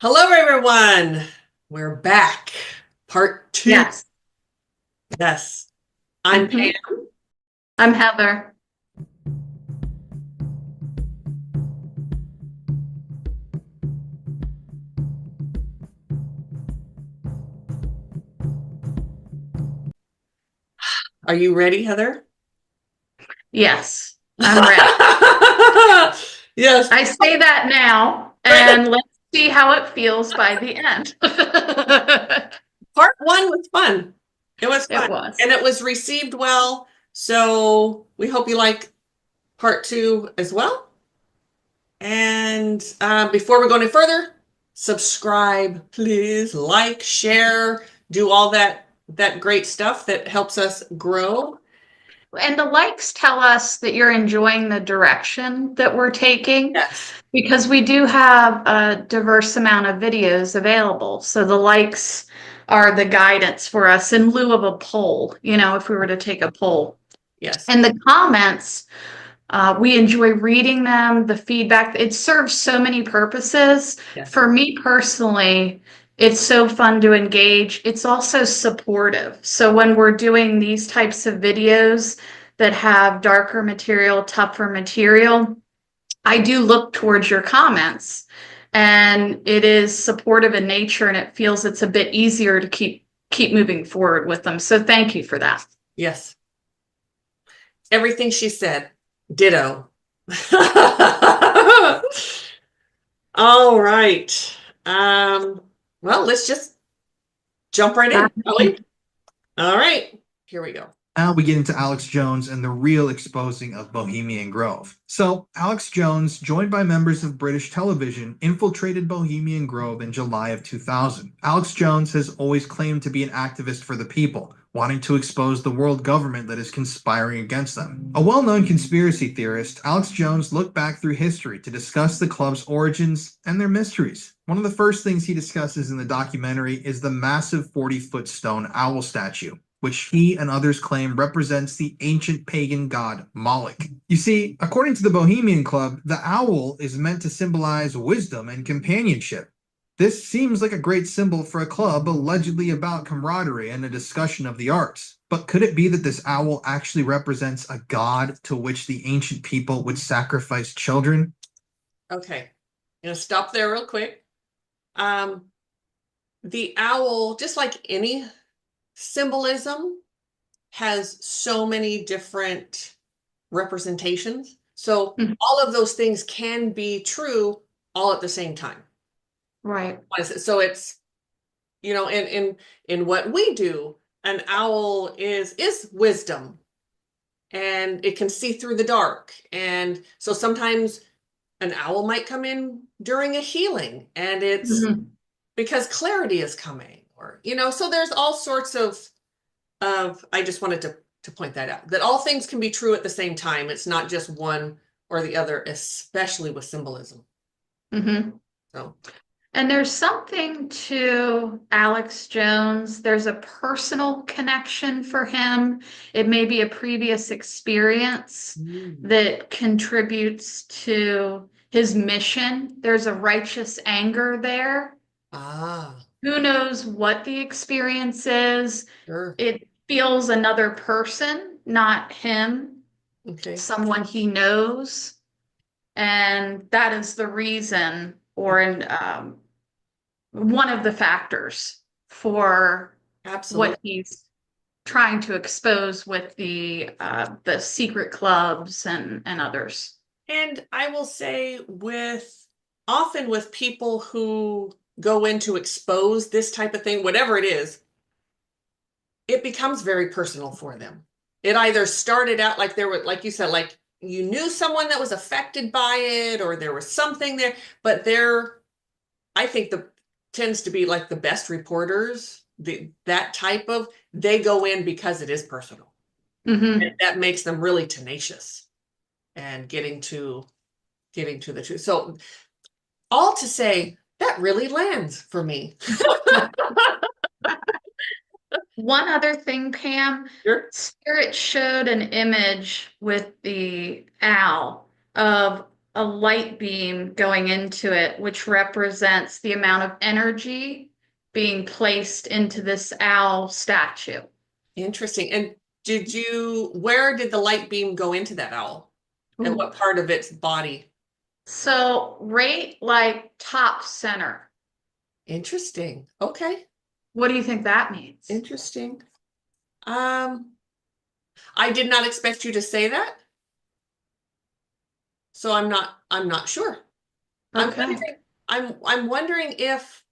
Hello, everyone. We're back. Part two. Yes. Yes. I'm hmm Pam. I'm Heather. Are you ready, Heather? Yes, I'm ready. Yes. I say that now, Right. and let's see how it feels by the end. Part one was fun. It was It fun. was. And it was received well. So we hope you like part two as well. And before we go any further, subscribe, please, like, share, do all that great stuff that helps us grow. And the likes tell us that you're enjoying the direction that we're taking Yes. because we do have a diverse amount of videos available. So the likes are the guidance for us in lieu of a poll, if we were to take a poll. Yes. And the comments, we enjoy reading them, the feedback. It serves so many purposes. Yes. For me personally, it's so fun to engage. It's also supportive. So when we're doing these types of videos that have darker material, tougher material, I do look towards your comments. And it is supportive in nature and it feels it's a bit easier to keep moving forward with them. So thank you for that. Yes. Everything she said. Ditto. All right. Well, let's just jump right in, shall we? All right. Here we go. Now we get into Alex Jones and the real exposing of Bohemian Grove. So, Alex Jones, joined by members of British television, infiltrated Bohemian Grove in July of 2000. Alex Jones has always claimed to be an activist for the people, wanting to expose the world government that is conspiring against them. A well-known conspiracy theorist, Alex Jones looked back through history to discuss the club's origins and their mysteries. One of the first things he discusses in the documentary is the massive 40-foot stone owl statue, which he and others claim represents the ancient pagan god Moloch. You see, according to the Bohemian Club, the owl is meant to symbolize wisdom and companionship. This seems like a great symbol for a club allegedly about camaraderie and a discussion of the arts. But could it be that this owl actually represents a god to which the ancient people would sacrifice children? Okay. I'm gonna stop there real quick. Um, the owl, just like any symbolism, has so many different representations. So Mhm. all of those things can be true all at the same time. Right. So it's, in what we do, an owl is wisdom and it can see through the dark. And so sometimes an owl might come in during a healing and it's Mhm. because clarity is coming, or so there's all sorts of I just wanted to point that out, that all things can be true at the same time. It's not just one or the other, especially with symbolism. Mhm. So And there's something to Alex Jones. There's a personal connection for him. It may be a previous experience mm. that contributes to his mission. There's a righteous anger there. Ah, Who knows what the experience is? sure. It feels another person, not him, Okay. someone he knows. And that is the reason, or one of the factors for Absolutely. what he's trying to expose with the secret clubs and others. And I will say, with often with people who go in to expose this type of thing, whatever it is, it becomes very personal for them. It either started out like there were, like you said, like you knew someone that was affected by it, or there was something there, but I think the tends to be like the best reporters, that type of, they go in because it is personal. And hmm that makes them really tenacious and getting to the truth. So all to say that really lands for me. One other thing, Pam, Sure. Spirit showed an image with the owl of a light beam going into it, which represents the amount of energy being placed into this owl statue. Interesting. And where did the light beam go into that owl? And Ooh. what part of its body? So, right like top center. Interesting. Okay. What do you think that means? Interesting. Um, I did not expect you to say that. So I'm not sure. I'm Okay. wondering, I'm wondering if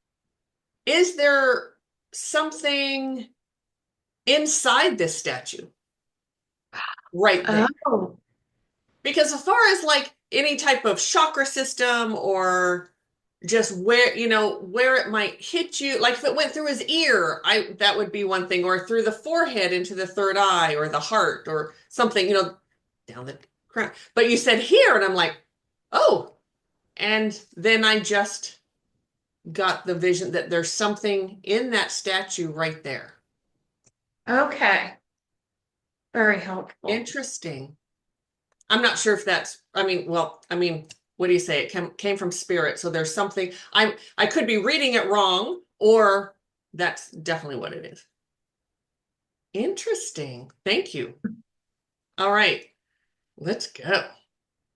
is there something inside this statue right there? Oh, Because as far as like any type of chakra system or just where it might hit you, like if it went through his ear, that would be one thing, or through the forehead into the third eye or the heart or something, down the crown. But you said here, and I'm like, oh, and then I just got the vision that there's something in that statue right there. okay. Very helpful. Interesting. I'm not sure if what do you say? It came from spirit. So there's something I could be reading it wrong, or that's definitely what it is. Interesting. Thank you. All right, let's go.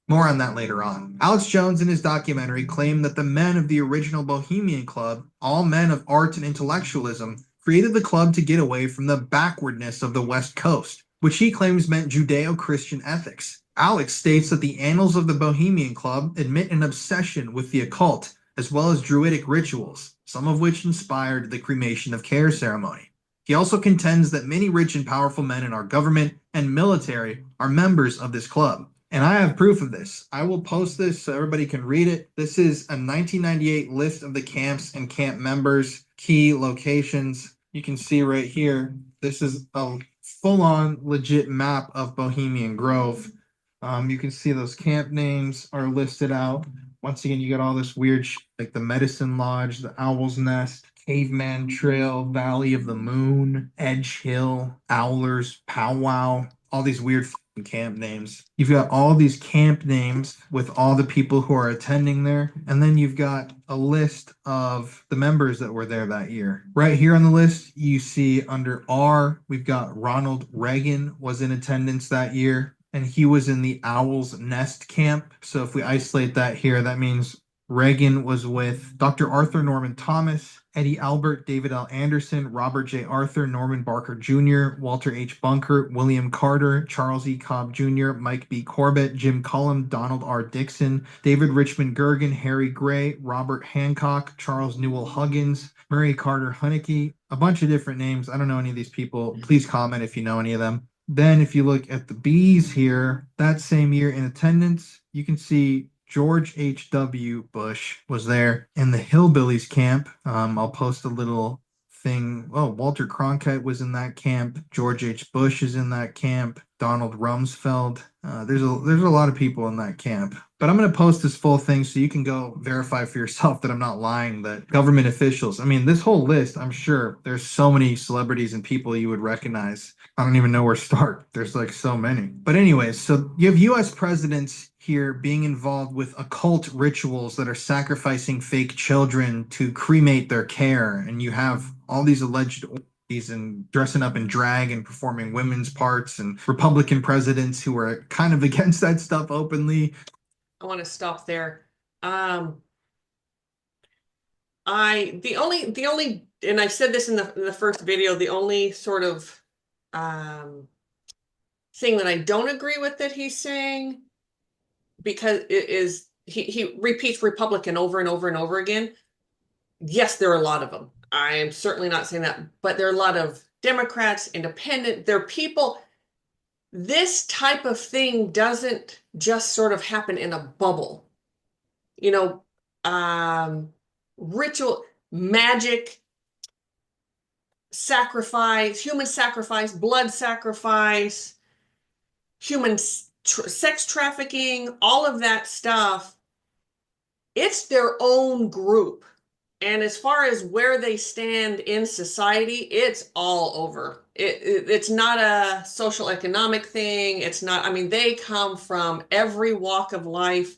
More on that later on. Alex Jones in his documentary claimed that the men of the original Bohemian Club, all men of art and intellectualism, created the club to get away from the backwardness of the West Coast, which he claims meant Judeo-Christian ethics. Alex states that the annals of the Bohemian Club admit an obsession with the occult, as well as druidic rituals, some of which inspired the cremation of care ceremony. He also contends that many rich and powerful men in our government and military are members of this club. And I have proof of this. I will post this so everybody can read it. This is a 1998 list of the camps and camp members, key locations. You can see right here, this is a full-on legit map of Bohemian Grove. You can see those camp names are listed out. Once again, you got all this weird like the Medicine Lodge, the Owl's Nest, Caveman Trail, Valley of the Moon, Edge Hill, Owlers, Powwow, all these weird camp names. You've got all these camp names with all the people who are attending there, and then you've got a list of the members that were there that year. Right here on the list, you see under R, we've got Ronald Reagan was in attendance that year, and he was in the Owl's Nest camp. So if we isolate that here, that means Reagan was with Dr. Arthur Norman Thomas, Eddie Albert, David L. Anderson, Robert J. Arthur, Norman Barker Jr., Walter H. Bunker, William Carter, Charles E. Cobb Jr., Mike B. Corbett, Jim Cullum, Donald R. Dixon, David Richmond Gergen, Harry Gray, Robert Hancock, Charles Newell Huggins, Murray Carter Hunnicky, a bunch of different names. I don't know any of these people. Please comment if you know any of them. Then if you look at the B's here, that same year in attendance, you can see George H.W. Bush was there in the Hillbillies camp. I'll post a little thing. Oh, Walter Cronkite was in that camp. George H. Bush is in that camp. Donald Rumsfeld. There's a lot of people in that camp. But I'm going to post this full thing so you can go verify for yourself that I'm not lying, that government officials, I mean, this whole list, I'm sure there's so many celebrities and people you would recognize. I don't even know where to start. There's like so many. But anyways, so you have U.S. presidents here being involved with occult rituals that are sacrificing fake children to cremate their care. And you have all these alleged and dressing up in drag and performing women's parts, and Republican presidents who are kind of against that stuff openly. I want to stop there. The only, and I said this in the first video, the only sort of thing that I don't agree with that he's saying, because it is he repeats Republican over and over and over again. Yes, there are a lot of them. I am certainly not saying that, but there are a lot of Democrats, independent, there are people. This type of thing doesn't just sort of happen in a bubble. Ritual, magic, sacrifice, human sacrifice, blood sacrifice, human sex trafficking, all of that stuff. It's their own group. And as far as where they stand in society, it's all over. It's not a social economic thing. It's not, I mean, they come from every walk of life.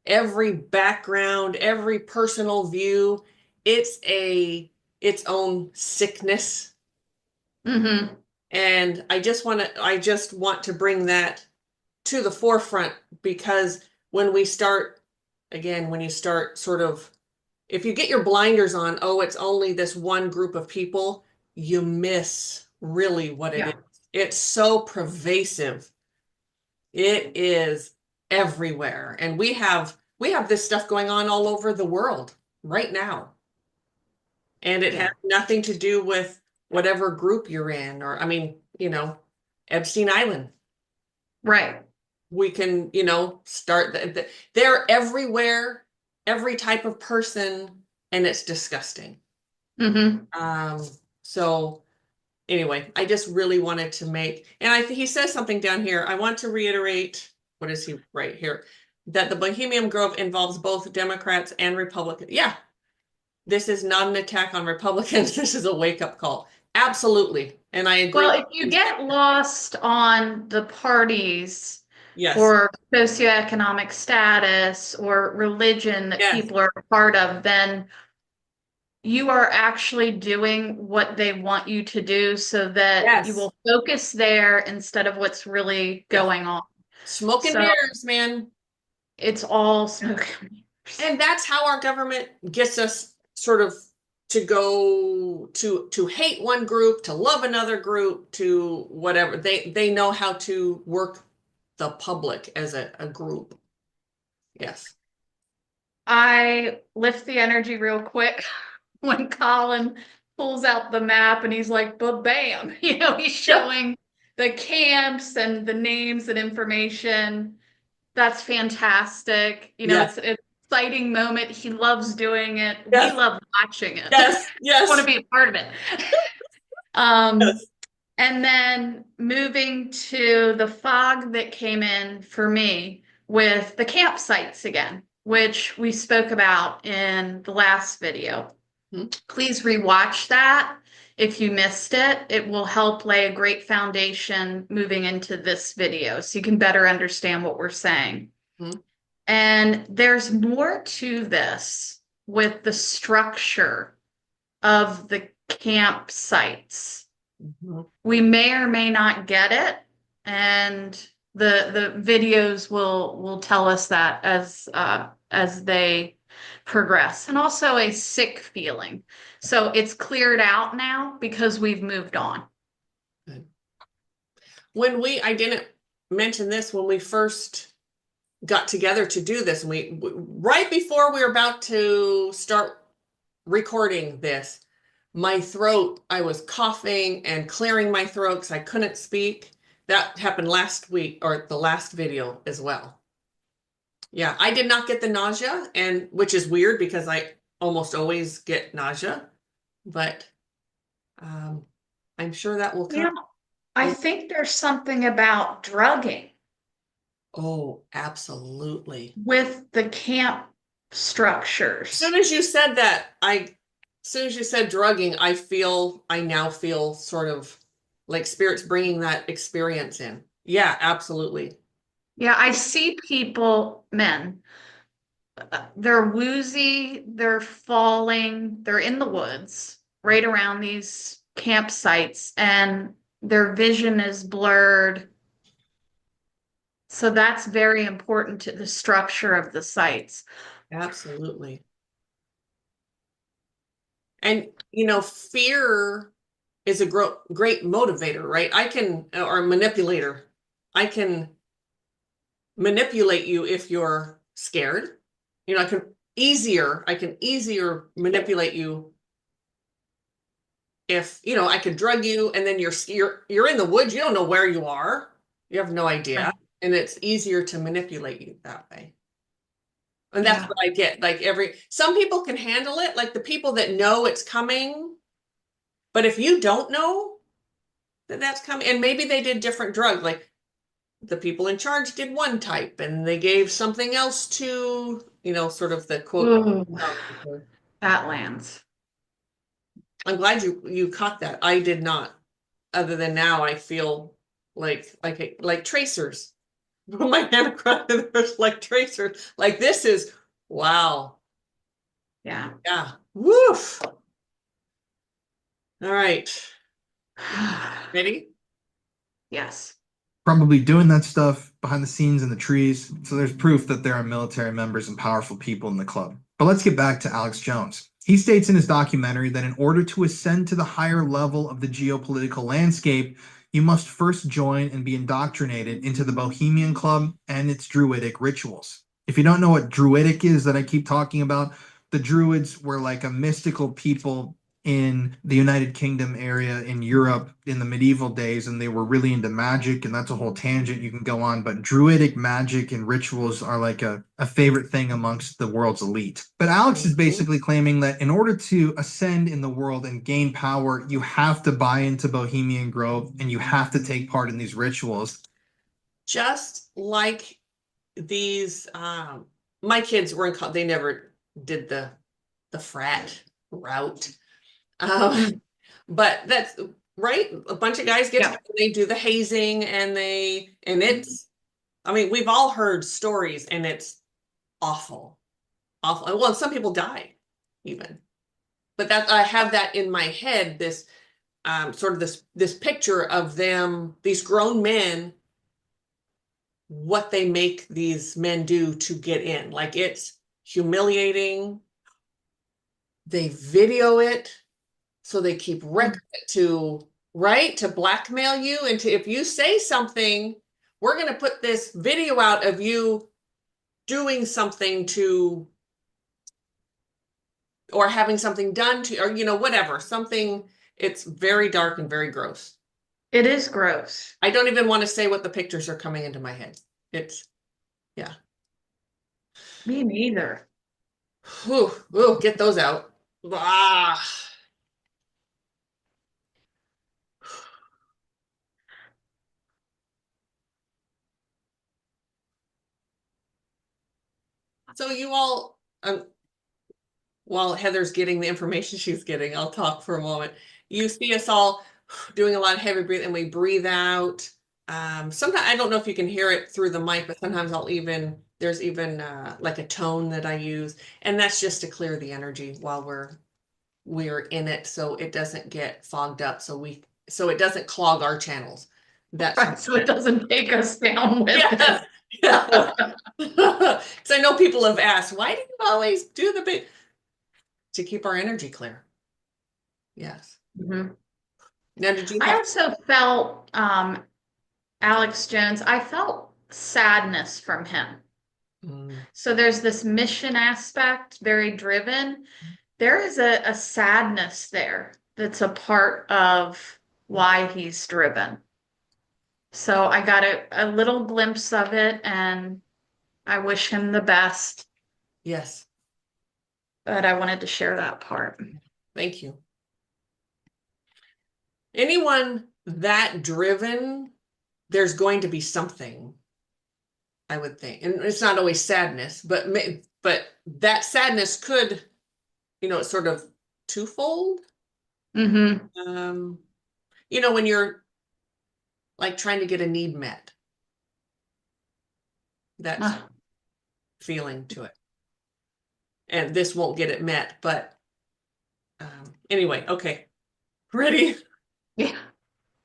every background, every personal view. It's its own sickness. Mm-hmm. And I just want to bring that to the forefront because when we start, again, when you start sort of, if you get your blinders on, oh, it's only this one group of people, you miss really what it Yeah. is. It's so pervasive. It is everywhere. And we have this stuff going on all over the world right now. And it has Yeah. nothing to do with whatever group you're in, or I mean, Epstein Island. Right. We can, start they're everywhere, every type of person, and it's disgusting. Mm-hmm. So anyway, I just really wanted to make, and I think he says something down here. I want to reiterate, what is he right here? That the Bohemian Grove involves both Democrats and Republicans. Yeah, this is not an attack on Republicans. This is a wake-up call. Absolutely. And I agree Well, with if you you. get lost on the parties Yes, or socioeconomic status or religion that yes, people are a part of, then you are actually doing what they want you to do so that you yes, will focus there instead of what's really yes. going on. Smoke and So mirrors, man. it's all smoke and mirrors. And that's how our government gets us sort of to go to hate one group, to love another group, to whatever. They know how to work the public as a group. Yes. I lift the energy real quick when Colin pulls out the map and he's like, but bam, he's Yep. showing the camps and the names and information. That's fantastic. Yes. It's an exciting moment. He loves doing it. We Yes. love watching it. Yes. Want to Yes. be a part of it. Um, Yes. and then moving to the fog that came in for me with the campsites again, which we spoke about in the last video. Hmm. Please rewatch that. If you missed it, it will help lay a great foundation moving into this video so you can better understand what we're saying. Hmm. And there's more to this with the structure of the campsites. Mhm. We may or may not get it, and the videos will tell us that as they progress. And also a sick feeling. So it's cleared out now because we've moved on. Good. I didn't mention this when we first got together to do this, and right before we were about to start recording this, my throat, I was coughing and clearing my throat because I couldn't speak. That happened last week or the last video as well. Yeah, I did not get the nausea, and which is weird because I almost always get nausea, but um, I'm sure that will Yeah, come. I think there's something about drugging Oh, absolutely. with the camp As soon structures. as you said that, as soon as you said drugging, I now feel sort of like spirits bringing that experience in. Yeah, absolutely. Yeah, I see people, men, they're woozy, they're falling, they're in the woods right around these campsites, and their vision is blurred. So that's very important to the structure of the sites. Absolutely. And, fear is a great motivator, right? Or manipulator. I can manipulate you if you're scared. I can easier manipulate you if, I could drug you and then you're in the woods, you don't know where you are. You have no idea. Right. And it's easier to manipulate you that way. And that's Yeah. what I get. Like some people can handle it, like the people that know it's coming. But if you don't know that that's coming, and maybe they did different drugs, like the people in charge did one type and they gave something else to, sort of the quote. Ooh, um, that lands. I'm glad you caught that. I did not. Other than now, I feel like tracers. put my hand across and there's like tracers. Like this is wow. Yeah. Yeah. Woof. All right. Ready? Yes. Probably doing that stuff behind the scenes in the trees, so there's proof that there are military members and powerful people in the club. But let's get back to Alex Jones. He states in his documentary that in order to ascend to the higher level of the geopolitical landscape, you must first join and be indoctrinated into the Bohemian Club and its druidic rituals. If you don't know what druidic is that I keep talking about, the Druids were like a mystical people in the United Kingdom area in Europe in the medieval days, and they were really into magic, and that's a whole tangent you can go on. But druidic magic and rituals are like a favorite thing amongst the world's elite. But Alex is basically claiming that in order to ascend in the world and gain power, you have to buy into Bohemian Grove and you have to take part in these rituals. Just like these, my kids were in college, they never did the frat route. But that's right. A bunch of guys get Yeah. together, they do the hazing and it's, I mean, we've all heard stories and it's awful, awful. Well, some people die even, but that I have that in my head, this sort of this picture of them, these grown men, what they make these men do to get in. Like it's humiliating. They video it. So they keep record to, right, to blackmail you and to, if you say something, we're going to put this video out of you doing something to, or having something done to, or, whatever, something, it's very dark and very gross. It is gross. I don't even want to say what the pictures are coming into my head. It's, yeah. Me neither. Whew, get those out. Ah. So you all, while Heather's getting the information she's getting, I'll talk for a moment. You see us all doing a lot of heavy breathing and we breathe out. Sometimes I don't know if you can hear it through the mic, but sometimes there's even like a tone that I use, and that's just to clear the energy while we're in it, so it doesn't get fogged up, so it doesn't clog our channels. That's Right, so it doesn't take us down with yes. it. Yeah. Because I know people have asked, why do you always do the big, to keep our energy clear? Yes. Mhm. Now, did you I have? also felt Alex Jones, I felt sadness from him. So there's this mission aspect, very driven. There is a sadness there that's a part of why he's driven. So I got a little glimpse of it, and I wish him the best, Yes. but I wanted to share that part. Thank you. Anyone that driven, there's going to be something, I would think. And it's not always sadness, but that sadness could, it's sort of twofold. Mm-hmm. When you're like trying to get a need met, that's feeling to it. And this won't get it met, but anyway, okay. Ready? Yeah.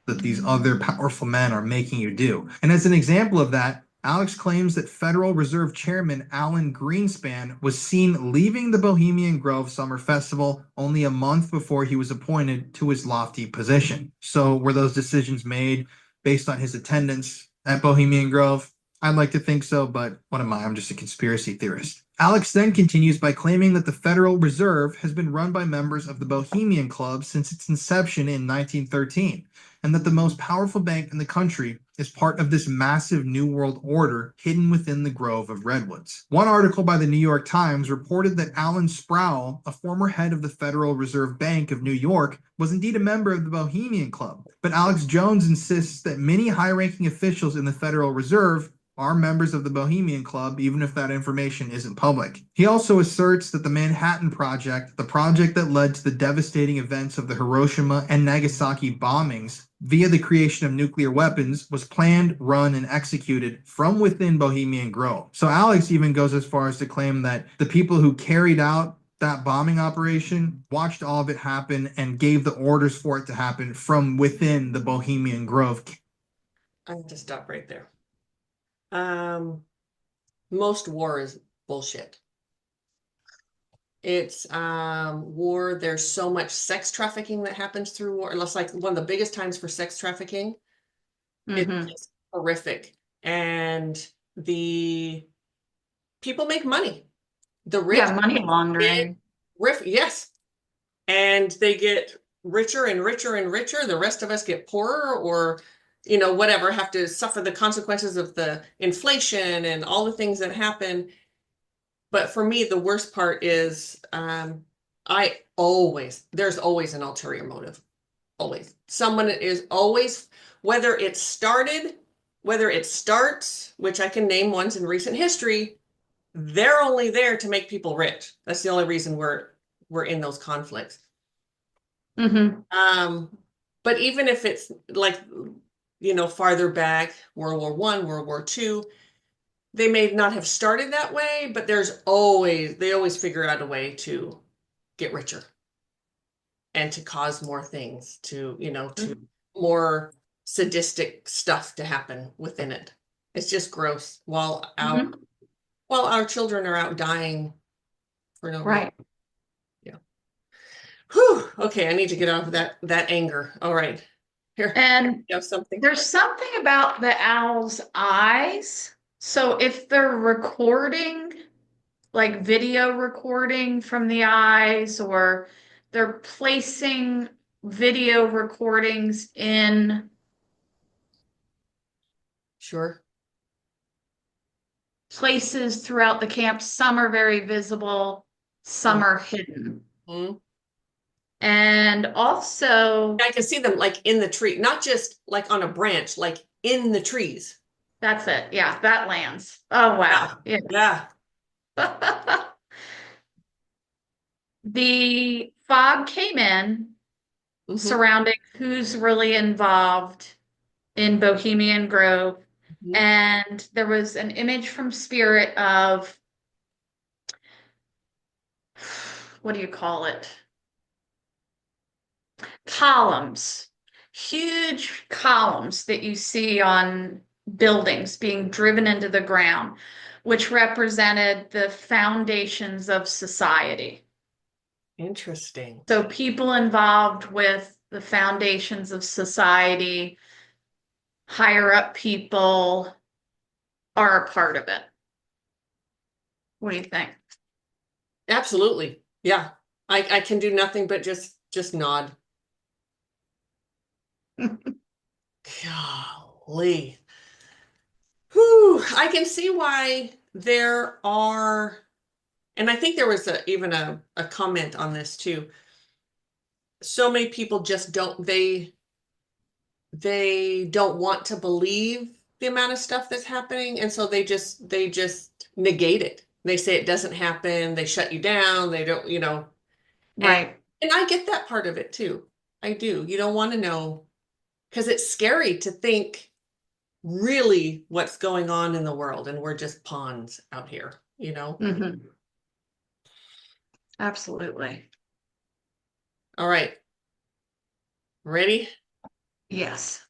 That these other powerful men are making you do. And as an example of that, Alex claims that Federal Reserve Chairman Alan Greenspan was seen leaving the Bohemian Grove Summer Festival only a month before he was appointed to his lofty position. So were those decisions made based on his attendance at Bohemian Grove? I'd like to think so, but what am I? I'm just a conspiracy theorist. Alex then continues by claiming that the Federal Reserve has been run by members of the Bohemian Club since its inception in 1913, and that the most powerful bank in the country is part of this massive New World Order hidden within the grove of redwoods. One article by the New York Times reported that Alan Sproul, a former head of the Federal Reserve Bank of New York, was indeed a member of the Bohemian Club. But Alex Jones insists that many high-ranking officials in the Federal Reserve are members of the Bohemian Club, even if that information isn't public. He also asserts that the Manhattan Project, the project that led to the devastating events of the Hiroshima and Nagasaki bombings, via the creation of nuclear weapons was planned, run, and executed from within Bohemian Grove. So Alex even goes as far as to claim that the people who carried out that bombing operation watched all of it happen and gave the orders for it to happen from within the Bohemian Grove. I have to stop right there. Most war is bullshit. It's war. There's so much sex trafficking that happens through war. It's like one of the biggest times for sex trafficking. It's just horrific. And the people make money. The rich Yeah, money laundering. yes. And they get richer and richer and richer. The rest of us get poorer or, whatever, have to suffer the consequences of the inflation and all the things that happen. But for me, the worst part is there's always an ulterior motive. Always. Someone is always, whether it starts, which I can name ones in recent history, they're only there to make people rich. That's the only reason we're in those conflicts. But even if it's like, farther back, World War I, World War II, they may not have started that way, but they always figure out a way to get richer and to cause more things, to more sadistic stuff to happen within it. It's just gross while our children are out dying for no reason. Right. Yeah. Whew. Okay, I need to get out of that anger. All right. Here. And You have something. there's something about the owl's eyes. So if they're recording, like video recording from the eyes, or they're placing video recordings in Sure. places throughout the camp, some are very visible, some are hidden. Mhm. And also, I can see them like in the tree, not just like on a branch, like in the trees. that's it. Yeah, that lands. Oh, wow. Yeah. Yeah. The fog came in Mhm. surrounding who's really involved in Bohemian Grove. Mhm. And there was an image from Spirit of, what do you call it? Columns, huge columns that you see on buildings being driven into the ground, which represented the foundations of society. Interesting. So people involved with the foundations of society, higher up people, are a part of it. What do you think? Absolutely. Yeah. I can do nothing but just nod. Golly. Whew. I can see why there are, and I think there was even a comment on this too. So many people just they don't want to believe the amount of stuff that's happening, and so they just negate it. They say it doesn't happen, they shut you down, they don't, Right. and I get that part of it too. I do. You don't want to know because it's scary to think really what's going on in the world, and we're just pawns out here, Absolutely. All right. Ready? Yes.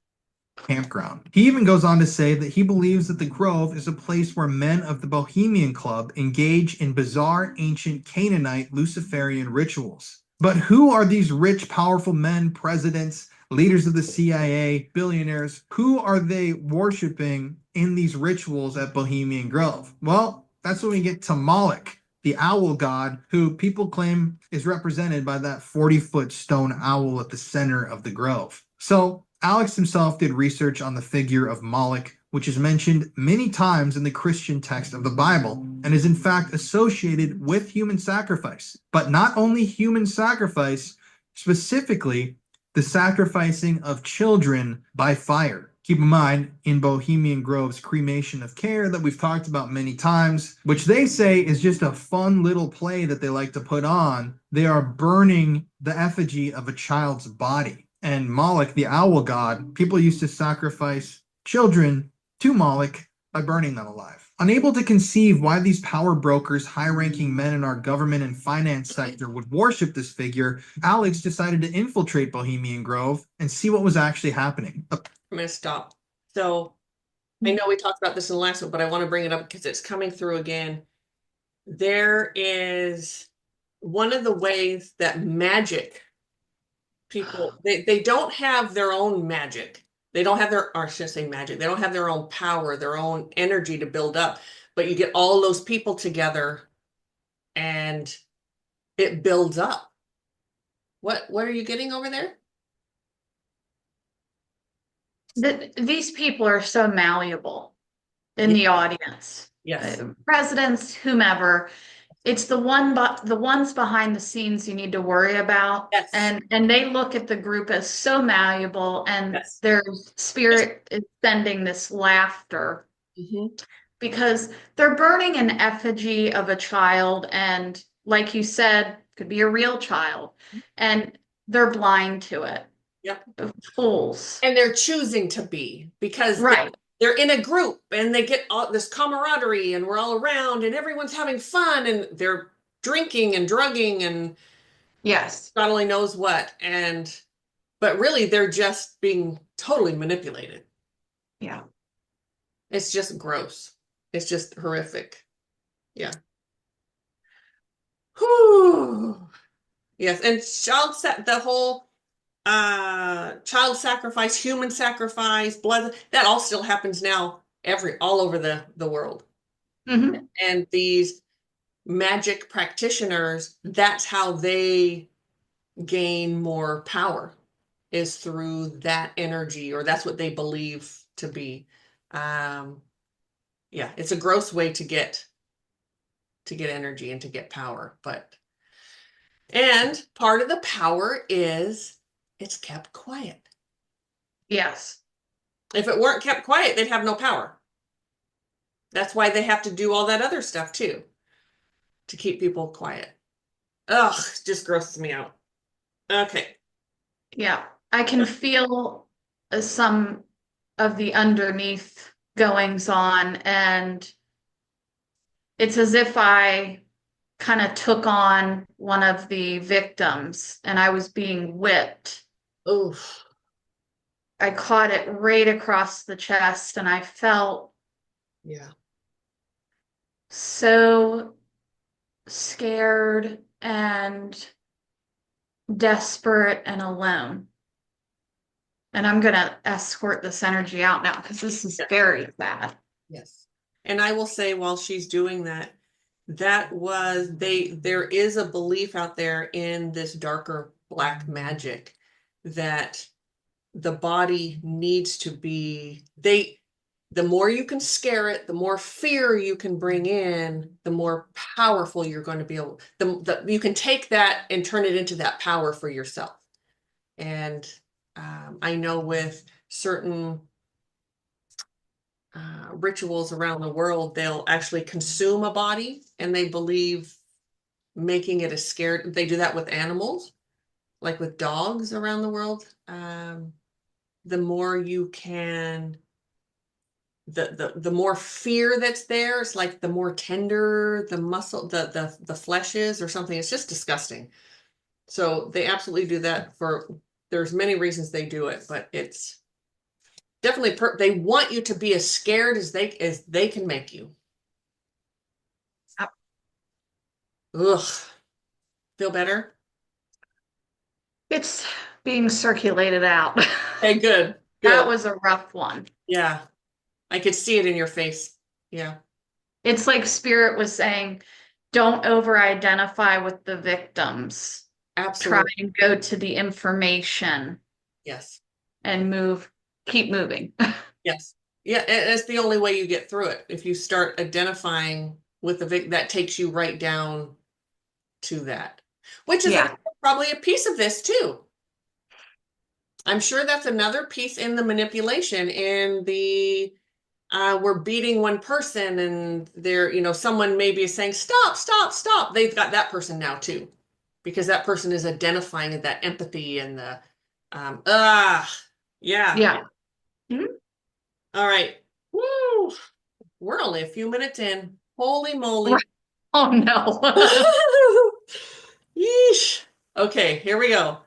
Campground. He even goes on to say that he believes that the Grove is a place where men of the Bohemian Club engage in bizarre ancient Canaanite Luciferian rituals. But who are these rich, powerful men, presidents, leaders of the CIA, billionaires? Who are they worshiping in these rituals at Bohemian Grove? Well, that's when we get to Moloch, the owl god, who people claim is represented by that 40-foot stone owl at the center of the grove. So Alex himself did research on the figure of Moloch, which is mentioned many times in the Christian text of the Bible and is in fact associated with human sacrifice. But not only human sacrifice, specifically the sacrificing of children by fire. Keep in mind, in Bohemian Grove's cremation of care that we've talked about many times, which they say is just a fun little play that they like to put on, they are burning the effigy of a child's body. And Moloch, the owl god, people used to sacrifice children to Moloch by burning them alive. Unable to conceive why these power brokers, high ranking men in our government and finance sector would worship this figure, Alex decided to infiltrate Bohemian Grove and see what was actually happening. I'm going to stop. So I know we talked about this in the last one, but I want to bring it up because it's coming through again. There is one of the ways that magic people, they don't have their own magic. They don't have their, or I should say magic, they don't have their own power, their own energy to build up. But you get all those people together and it builds up. What are you getting over there? These people are so malleable in Yeah. the audience. Yes. Presidents, whomever. It's the ones behind the scenes you need to worry about. Yes. And they look at the group as so malleable, and Yes. their spirit is sending this laughter Mhm. because they're burning an effigy of a child, and like you said, could be a real child, and they're blind to it. Yep. Fools. And they're choosing to be because Right. they're in a group and they get all this camaraderie and we're all around and everyone's having fun and they're drinking and drugging and Yes. God only knows what. But really they're just being totally manipulated. Yeah. It's just gross. It's just horrific. Yeah. Whew. Yes. And the whole child sacrifice, human sacrifice, blood, that all still happens now all over the world. Mm-hmm. And these magic practitioners, that's how they gain more power, is through that energy, or that's what they believe to be. Yeah, it's a gross way to get energy and to get power, and part of the power is it's kept quiet. Yes. If it weren't kept quiet, they'd have no power. That's why they have to do all that other stuff too, to keep people quiet. Ugh, just grosses me out. Okay. Yeah. I can feel some of the underneath goings on, and it's as if I kind of took on one of the victims and I was being whipped. Oof. I caught it right across the chest, and I felt Yeah. so scared and desperate and alone. And I'm going to escort this energy out now because this is very bad. Yes. And I will say, while she's doing that, there is a belief out there in this darker black magic that the body needs to be, the more you can scare it, the more fear you can bring in, the more powerful you're going to be able, you can take that and turn it into that power for yourself. And I know with certain rituals around the world, they'll actually consume a body, and they believe making it a scared, they do that with animals, like with dogs around the world. The more you can, the more fear that's there, it's like the more tender the muscle, the flesh is or something. It's just disgusting. So they absolutely do that there's many reasons they do it, but it's definitely they want you to be as scared as they can make you. Ugh. Feel better? It's being circulated out. Hey, good. That Good. was a rough one. Yeah. I could see it in your face. Yeah. It's like Spirit was saying, don't over-identify with the victims. Try Absolutely. and go to the information Yes. and keep moving. Yes. Yeah, it's the only way you get through it. If you start identifying with the victim, that takes you right down to that, which is Yeah. probably a piece of this too. I'm sure that's another piece in the manipulation, in the we're beating one person and someone maybe is saying, stop, stop, stop. They've got that person now too, because that person is identifying that empathy and Um, ah, yeah. Yeah. Mhm. All right. Woo. We're only a few minutes in. Holy moly. Right. Oh no. Yeesh. Okay, here we go.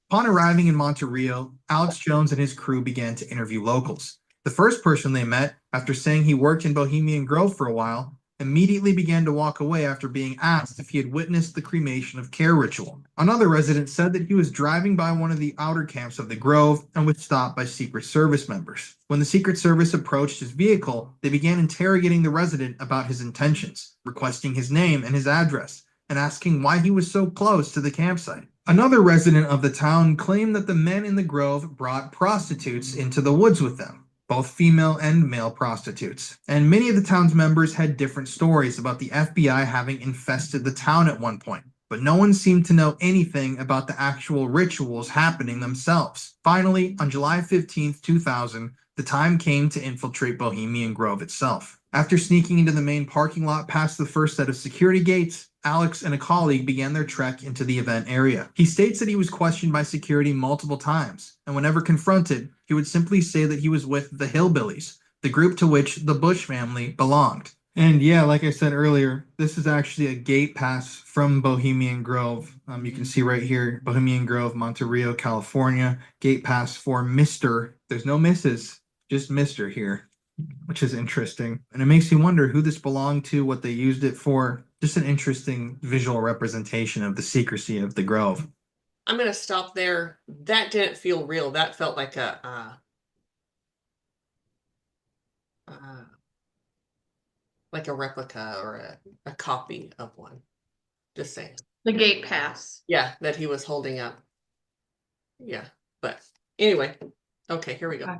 Upon arriving in Monterrey, Alex Jones and his crew began to interview locals. The first person they met, after saying he worked in Bohemian Grove for a while, immediately began to walk away after being asked if he had witnessed the cremation of care ritual. Another resident said that he was driving by one of the outer camps of the Grove and was stopped by Secret Service members. When the Secret Service approached his vehicle, they began interrogating the resident about his intentions, requesting his name and his address, and asking why he was so close to the campsite. Another resident of the town claimed that the men in the grove brought prostitutes into the woods with them, both female and male prostitutes. And many of the town's members had different stories about the FBI having infested the town at one point, but no one seemed to know anything about the actual rituals happening themselves. Finally, on July 15th, 2000, the time came to infiltrate Bohemian Grove itself. After sneaking into the main parking lot past the first set of security gates, Alex and a colleague began their trek into the event area. He states that he was questioned by security multiple times, and whenever confronted, he would simply say that he was with the Hillbillies, the group to which the Bush family belonged. And yeah, like I said earlier, this is actually a gate pass from Bohemian Grove. You can see right here, Bohemian Grove, Monterrey, California. Gate pass for Mr. There's no Mrs., just Mr. here, which is interesting. And it makes you wonder who this belonged to, what they used it for. Just an interesting visual representation of the secrecy of the Grove. I'm going to stop there. That didn't feel real. That felt like a replica or a copy of one. Just saying. The gate pass. Yeah, that he was holding up. Yeah, but anyway. Okay, here we go. Okay.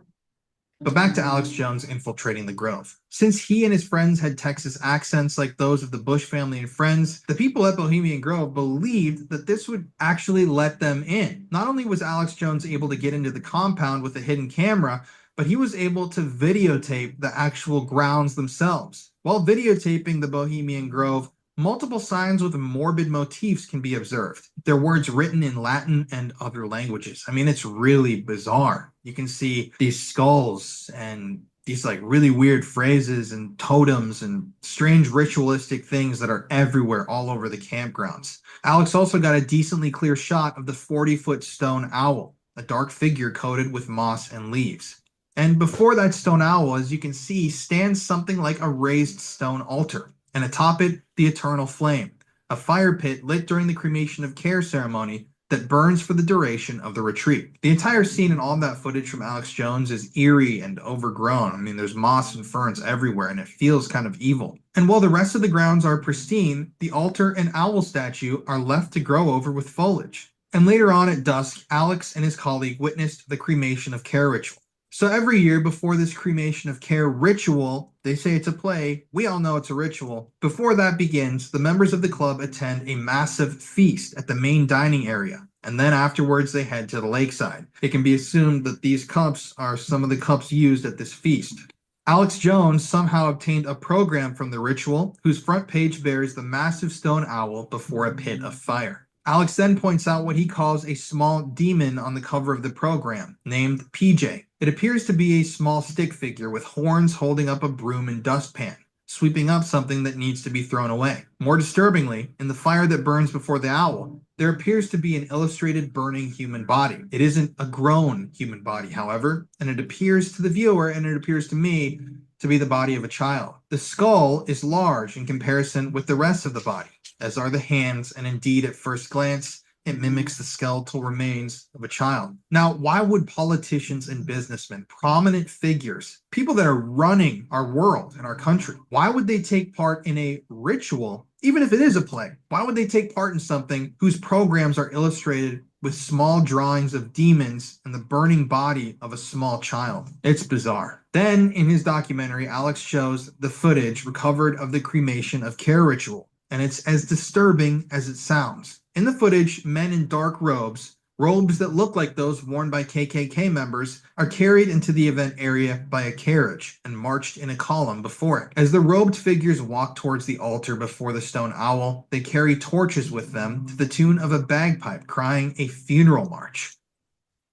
But back to Alex Jones infiltrating the Grove. Since he and his friends had Texas accents like those of the Bush family and friends, the people at Bohemian Grove believed that this would actually let them in. Not only was Alex Jones able to get into the compound with a hidden camera, but he was able to videotape the actual grounds themselves. While videotaping the Bohemian Grove, multiple signs with morbid motifs can be observed. They're words written in Latin and other languages. I mean, it's really bizarre. You can see these skulls and these like really weird phrases and totems and strange ritualistic things that are everywhere all over the campgrounds. Alex also got a decently clear shot of the 40-foot stone owl, a dark figure coated with moss and leaves. And before that stone owl, as you can see, stands something like a raised stone altar. And atop it, the eternal flame, a fire pit lit during the cremation of care ceremony that burns for the duration of the retreat. The entire scene and all of that footage from Alex Jones is eerie and overgrown. I mean, there's moss and ferns everywhere, and it feels kind of evil. And while the rest of the grounds are pristine, the altar and owl statue are left to grow over with foliage. And later on at dusk, Alex and his colleague witnessed the cremation of care ritual. So every year before this cremation of care ritual, they say it's a play, we all know it's a ritual. Before that begins, the members of the club attend a massive feast at the main dining area, and then afterwards they head to the lakeside. It can be assumed that these cups are some of the cups used at this feast. Alex Jones somehow obtained a program from the ritual, whose front page bears the massive stone owl before a pit of fire. Alex then points out what he calls a small demon on the cover of the program, named PJ. It appears to be a small stick figure with horns holding up a broom and dustpan, sweeping up something that needs to be thrown away. More disturbingly, in the fire that burns before the owl, there appears to be an illustrated burning human body. It isn't a grown human body, however, and it appears to the viewer, and it appears to me, to be the body of a child. The skull is large in comparison with the rest of the body, as are the hands, and indeed at first glance, it mimics the skeletal remains of a child. Now, why would politicians and businessmen, prominent figures, people that are running our world and our country, why would they take part in a ritual, even if it is a play? Why would they take part in something whose programs are illustrated with small drawings of demons and the burning body of a small child? It's bizarre. Then, in his documentary, Alex shows the footage recovered of the cremation of care ritual, and it's as disturbing as it sounds. In the footage, men in dark robes that look like those worn by KKK members, are carried into the event area by a carriage and marched in a column before it. As the robed figures walk towards the altar before the stone owl, they carry torches with them to the tune of a bagpipe crying a funeral march.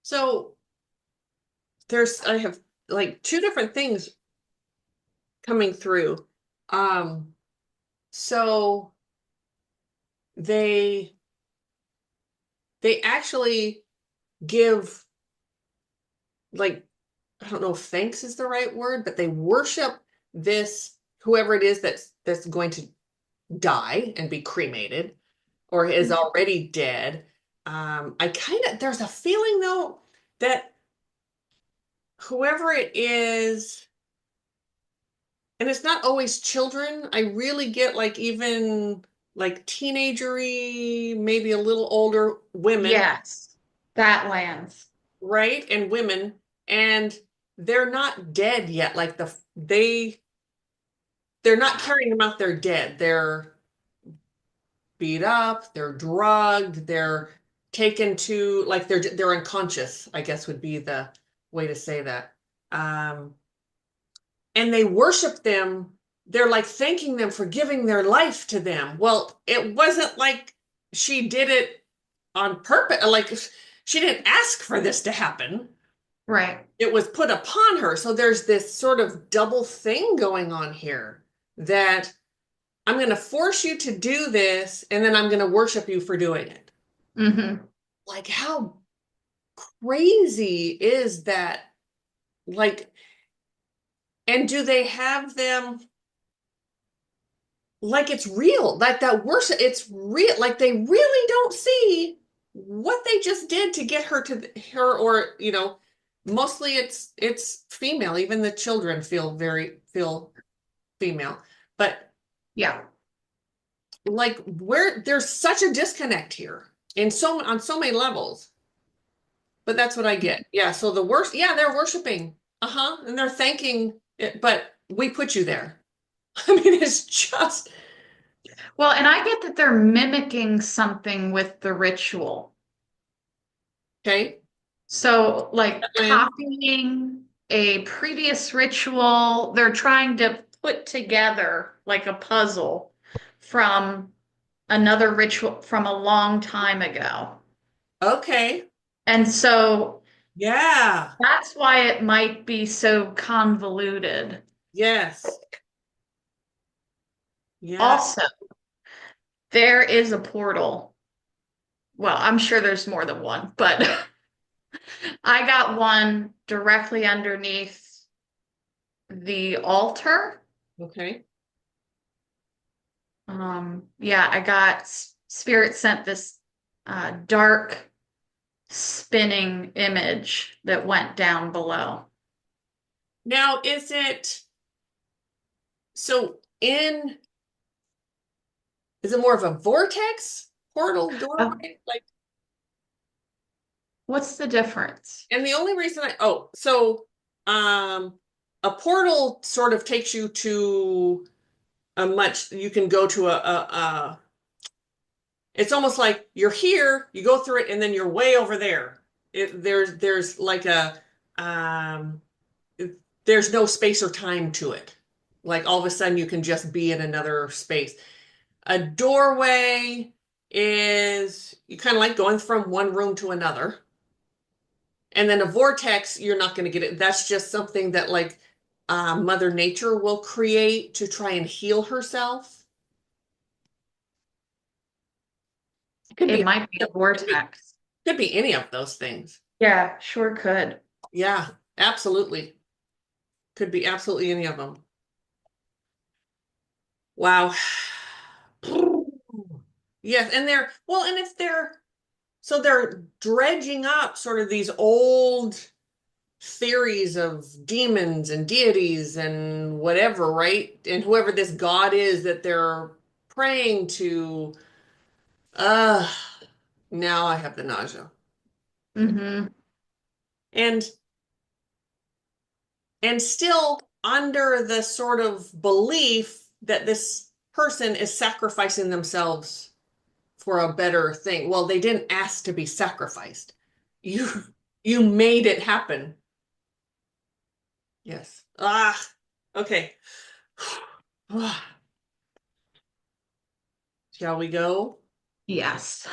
So I have like two different things coming through. Um, so they actually give, like, I don't know if thanks is the right word, but they worship this whoever it is that's going to die and be cremated or is already dead. I kind of there's a feeling though that whoever it is, and it's not always children. I really get like even like teenagery, maybe a little older women, Yes, that lands. right? And women, and they're not dead yet. Like they're not carrying them out. They're dead. They're beat up. They're drugged. They're taken to like they're unconscious, I guess would be the way to say that. Um, and they worship them. They're like thanking them for giving their life to them. Well, it wasn't like she did it on purpose. Like she didn't ask for this to happen. Right. It was put upon her. So there's this sort of double thing going on here that I'm going to force you to do this and then I'm going to worship you for doing it. Mm-hmm. Like, how crazy is that? Like, and do they have them like it's real? Like that worship, it's real. Like they really don't see what they just did to get her to her, or, mostly it's female. Even the children feel female. But Yeah. like where there's such a disconnect here on so many levels. But that's what I get. Yeah, so the worst, yeah, they're worshiping. Uh-huh. And they're thanking it, but we put you there. I mean, it's just Well, and I get that they're mimicking something with the ritual. okay. So, like Lynn. copying a previous ritual, they're trying to put together like a puzzle from another ritual from a long time ago. Okay. And so Yeah. that's why it might be so convoluted. Yes. Yeah. Also, there is a portal. Well, I'm sure there's more than one, but I got one directly underneath the altar. Okay. Yeah, I got Spirit sent this dark spinning image that went down below. Now, is it so in is it more of a vortex portal Oh, doorway? Like, what's the difference? and the only reason um a portal sort of takes you to you can go to it's almost like you're here, you go through it, and then you're way over there. There's like um, there's no space or time to it. Like all of a sudden you can just be in another space. A doorway is you kind of like going from one room to another. And then a vortex, you're not going to get it. That's just something that like Mother Nature will create to try and heal herself. It could It be might be a vortex. could be any of those things. Yeah, sure could. Yeah, absolutely. Could be absolutely any of them. Wow. Yes, and and if they're dredging up sort of these old theories of demons and deities and whatever, right? And whoever this God is that they're praying to, uh, now I have the nausea. Mm-hmm. And still under the sort of belief that this person is sacrificing themselves for a better thing. Well, they didn't ask to be sacrificed. You you made it happen. Yes. Okay. Shall we go? Yes.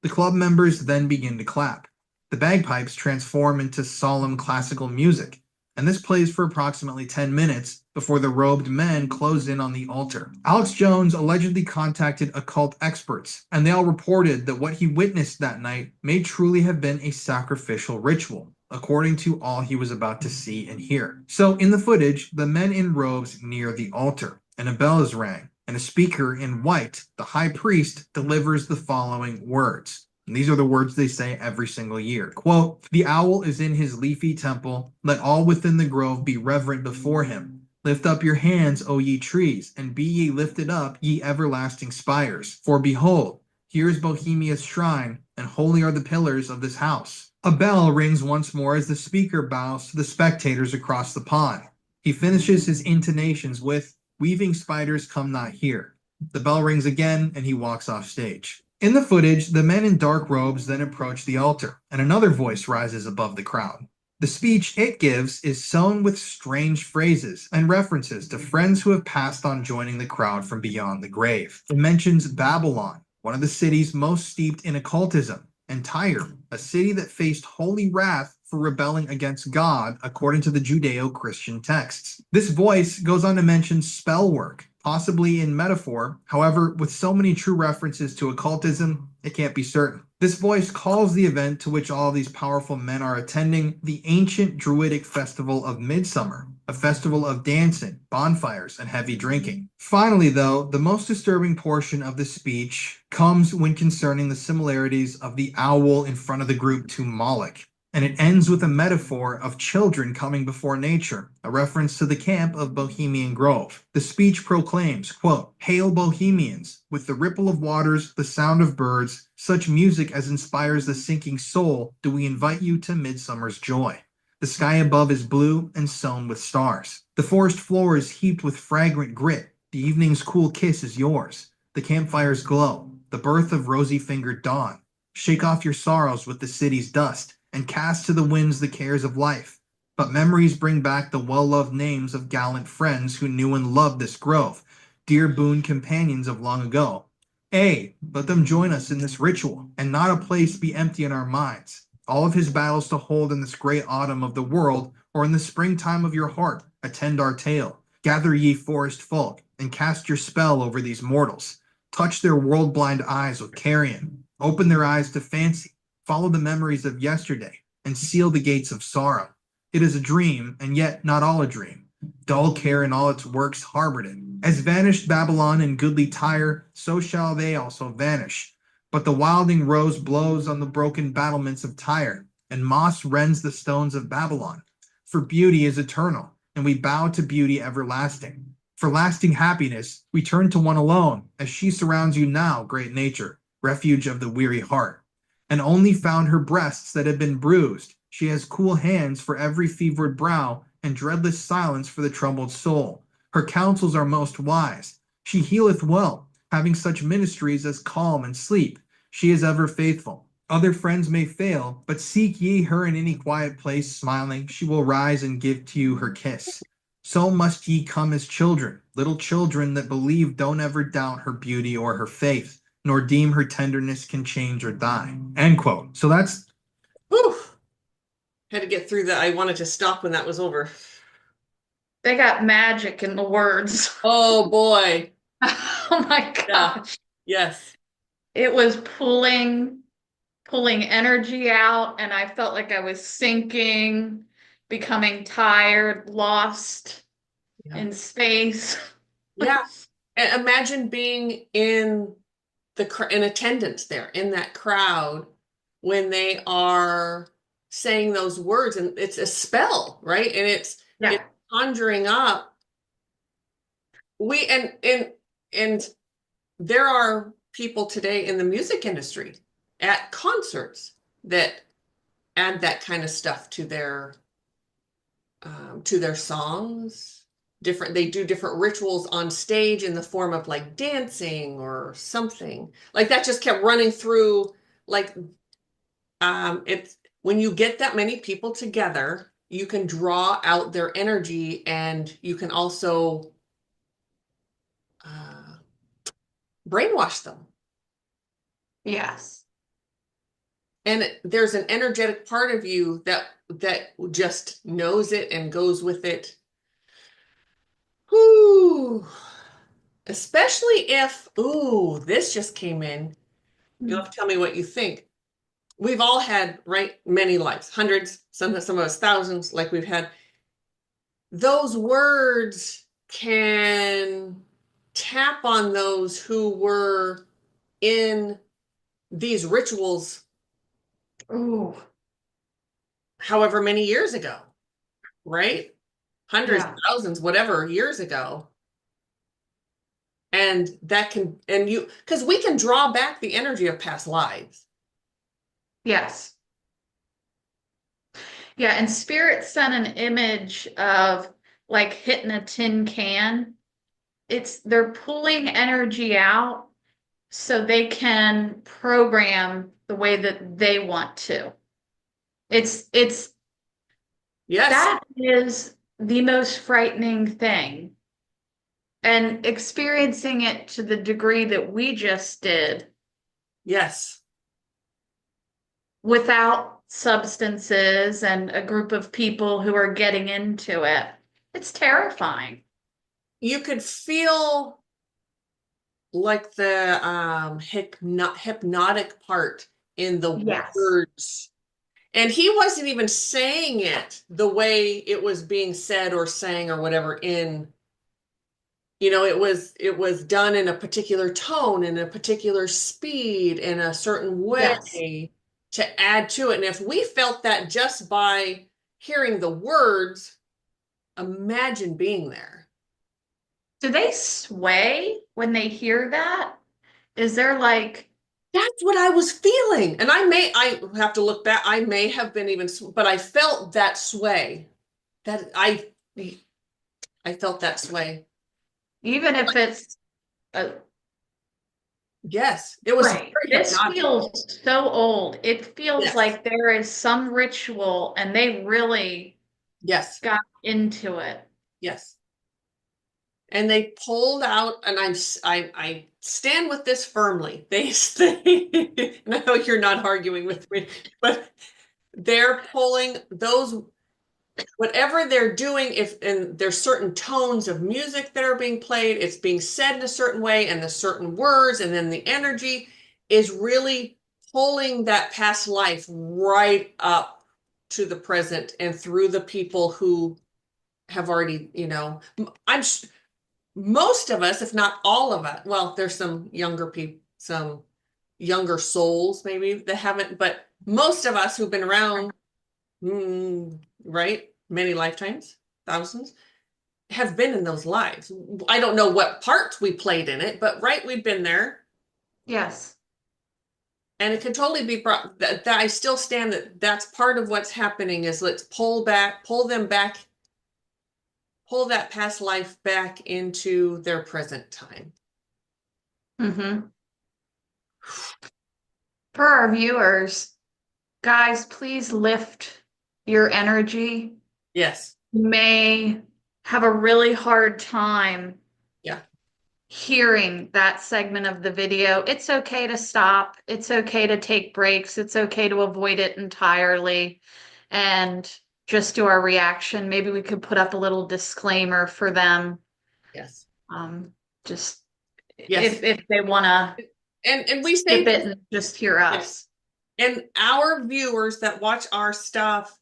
The club members then begin to clap. The bagpipes transform into solemn classical music, and this plays for approximately 10 minutes before the robed men close in on the altar. Alex Jones allegedly contacted occult experts, and they all reported that what he witnessed that night may truly have been a sacrificial ritual, according to all he was about to see and hear. So in the footage, the men in robes near the altar, and a bell is rang, and a speaker in white, the high priest, delivers the following words. And these are the words they say every single year. Quote, "The owl is in his leafy temple. Let all within the grove be reverent before him. Lift up your hands, O ye trees, and be ye lifted up, ye everlasting spires. For behold, here is Bohemia's shrine, and holy are the pillars of this house." A bell rings once more as the speaker bows to the spectators across the pond. He finishes his intonations with, "Weaving spiders come not here." The bell rings again, and he walks off stage. In the footage, the men in dark robes then approach the altar, and another voice rises above the crowd. The speech it gives is sown with strange phrases and references to friends who have passed on joining the crowd from beyond the grave. It mentions Babylon, one of the cities most steeped in occultism, and Tyre, a city that faced holy wrath for rebelling against God, according to the Judeo-Christian texts. This voice goes on to mention spell work, possibly in metaphor. However, with so many true references to occultism, it can't be certain. This voice calls the event to which all these powerful men are attending the ancient Druidic festival of Midsummer, a festival of dancing, bonfires, and heavy drinking. Finally, though, the most disturbing portion of the speech comes when concerning the similarities of the owl in front of the group to Moloch. And it ends with a metaphor of children coming before nature, a reference to the camp of Bohemian Grove. The speech proclaims, quote, "Hail Bohemians, with the ripple of waters, the sound of birds, such music as inspires the sinking soul, do we invite you to midsummer's joy. The sky above is blue and sown with stars. The forest floor is heaped with fragrant grit. The evening's cool kiss is yours. The campfires glow, the birth of rosy-fingered dawn. Shake off your sorrows with the city's dust, and cast to the winds the cares of life. But memories bring back the well-loved names of gallant friends who knew and loved this grove, dear boon companions of long ago. Ay, let them join us in this ritual, and not a place be empty in our minds. All of his battles to hold in this great autumn of the world, or in the springtime of your heart, attend our tale. Gather ye forest folk, and cast your spell over these mortals. Touch their world-blind eyes with carrion. Open their eyes to fancy. Follow the memories of yesterday, and seal the gates of sorrow. It is a dream, and yet not all a dream. Dull care in all its works harbored it. As vanished Babylon and goodly Tyre, so shall they also vanish. But the wilding rose blows on the broken battlements of Tyre, and moss rends the stones of Babylon. For beauty is eternal, and we bow to beauty everlasting. For lasting happiness, we turn to one alone, as she surrounds you now, great nature, refuge of the weary heart. And only found her breasts that have been bruised. She has cool hands for every fevered brow, and dreadless silence for the troubled soul. Her counsels are most wise. She healeth well, having such ministries as calm and sleep. She is ever faithful. Other friends may fail, but seek ye her in any quiet place, smiling, she will rise and give to you her kiss. So must ye come as children, little children that believe don't ever doubt her beauty or her faith, nor deem her tenderness can change or die. End quote. So that's Whew. Had to get through that. I wanted to stop when that was over. They got magic in the words. Oh boy. Oh my Yeah. gosh. Yes. It was pulling energy out, and I felt like I was sinking, becoming tired, lost Yeah. in space. Yeah. And imagine being in in attendance there in that crowd when they are saying those words, and it's a spell, right? And it's Yeah. conjuring up. We and there are people today in the music industry at concerts that add that kind of stuff to their songs. They do different rituals on stage in the form of like dancing or something like that. Just kept running through. Like it's when you get that many people together, you can draw out their energy, and you can also uh, brainwash them. Yes. And there's an energetic part of you that just knows it and goes with it. Whew. Especially if, ooh, this just came in. You'll have to tell me what you think. We've all had, right, many lives, hundreds, some of us thousands, like we've had. Those words can tap on those who were in these rituals Ooh, however many years ago, right? Hundreds, yeah, thousands, whatever years ago. And that can, and you, because we can draw back the energy of past lives. yes. Yeah, and Spirit sent an image of like hitting a tin can. They're pulling energy out so they can program the way that they want to. It's Yes, that is the most frightening thing. And experiencing it to the degree that we just did yes. without substances and a group of people who are getting into it, it's terrifying. You could feel like the hypnotic part in the Yes. words. And he wasn't even saying it the way it was being said or sang or whatever in, it was done in a particular tone, in a particular speed, in a certain Yes. way to add to it. And if we felt that just by hearing the words, imagine being there. Do they sway when they hear that? Is there like, That's what I was feeling. And I have to look back. I may have been even, but I felt that sway. That I felt that sway. even if it's a Yes, it was right, very this hypnotic. feels so old. It feels Yes, like there is some ritual and they really yes, got into it. yes. And they pulled out, and I stand with this firmly. And I know you're not arguing with me, but they're pulling those, whatever they're doing, if and there's certain tones of music that are being played, it's being said in a certain way, and the certain words, and then the energy is really pulling that past life right up to the present and through the people who have already, I'm most of us, if not all of us, well, there's some younger people, some younger souls maybe that haven't, but most of us who've been around, right, many lifetimes, thousands, have been in those lives. I don't know what parts we played in it, but right, we've been there. Yes. And it can totally be brought that I still stand that that's part of what's happening is let's pull them back, pull that past life back into their present time. Mm-hmm. For our viewers, guys, please lift your energy. Yes. You may have a really hard time Yeah. hearing that segment of the video. It's okay to stop. It's okay to take breaks. It's okay to avoid it entirely and just do our reaction. Maybe we could put up a little disclaimer for them. Yes. Just Yes. if they want to And we say skip it this, and just hear us. and our viewers that watch our stuff,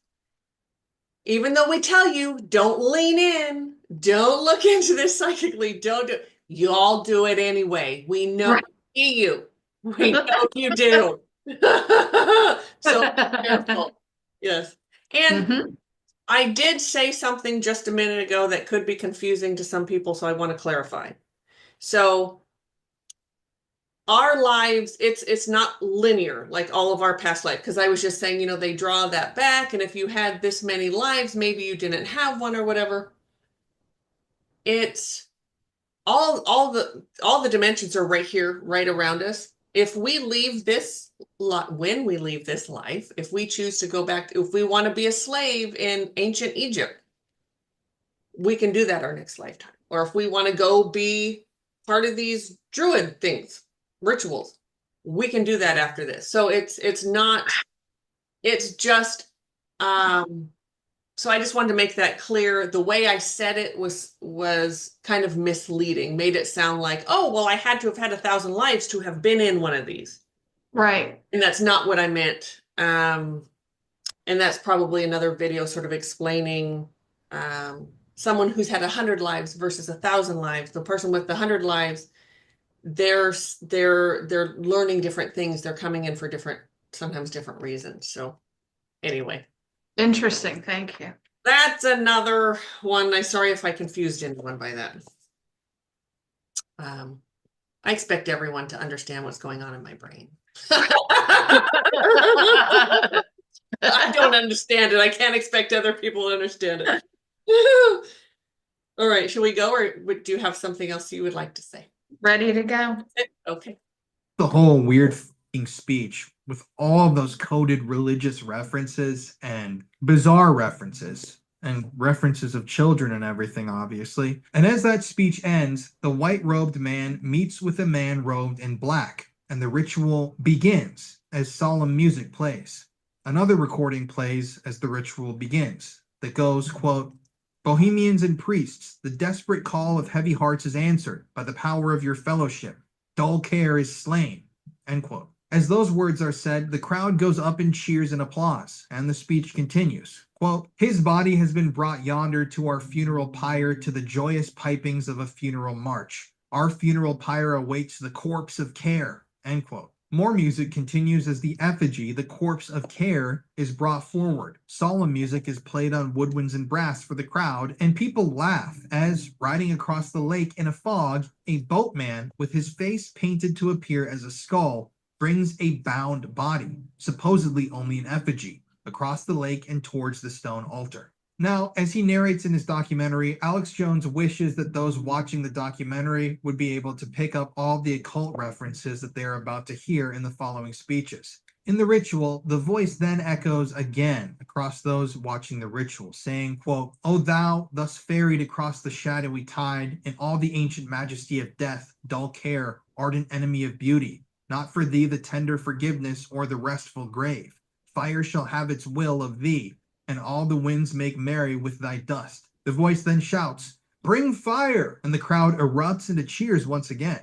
even though we tell you, don't lean in, don't look into this psychically, don't do you all do it anyway. We know Right. you. We know you do. So be careful. Yes. And Mhm. I did say something just a minute ago that could be confusing to some people, so I want to clarify. So our lives, it's not linear like all of our past life, because I was just saying, they draw that back, and if you had this many lives, maybe you didn't have one or whatever. It's all the dimensions are right here, right around us. If we leave this when we leave this life, if we choose to go back, if we want to be a slave in ancient Egypt, we can do that our next lifetime. Or if we want to go be part of these druid things, rituals, we can do that after this. So it's not It's just, so I just wanted to make that clear. The way I said it was kind of misleading, made it sound like, oh, well, I had to have had 1,000 lives to have been in one of these. Right. And that's not what I meant. And that's probably another video sort of explaining someone who's had 100 lives versus 1,000 lives. The person with the 100 lives, they're learning different things. They're coming in for sometimes different reasons. So anyway, Interesting. Thank you. that's another one. I'm sorry if I confused anyone by that. I expect everyone to understand what's going on in my brain. I don't understand it. I can't expect other people to understand it. All right, shall we go, or do you have something else you would like to say? Ready to go? Okay. The whole weird fucking speech with all of those coded religious references and bizarre references and references of children and everything, obviously. And as that speech ends, the white-robed man meets with a man robed in black, and the ritual begins as solemn music plays. Another recording plays as the ritual begins that goes, quote, Bohemians and priests, the desperate call of heavy hearts is answered by the power of your fellowship. Dull care is slain. End quote. As those words are said, the crowd goes up in cheers and applause, and the speech continues. Quote, his body has been brought yonder to our funeral pyre to the joyous pipings of a funeral march. Our funeral pyre awaits the corpse of care. End quote. More music continues as the effigy, the corpse of care, is brought forward. Solemn music is played on woodwinds and brass for the crowd, and people laugh as, riding across the lake in a fog, a boatman with his face painted to appear as a skull brings a bound body, supposedly only an effigy, across the lake and towards the stone altar. Now, as he narrates in his documentary, Alex Jones wishes that those watching the documentary would be able to pick up all the occult references that they are about to hear in the following speeches. In the ritual, the voice then echoes again across those watching the ritual, saying, quote, O thou, thus ferried across the shadowy tide, in all the ancient majesty of death, dull care, ardent enemy of beauty, not for thee the tender forgiveness or the restful grave. Fire shall have its will of thee, and all the winds make merry with thy dust. The voice then shouts, Bring fire! And the crowd erupts into cheers once again.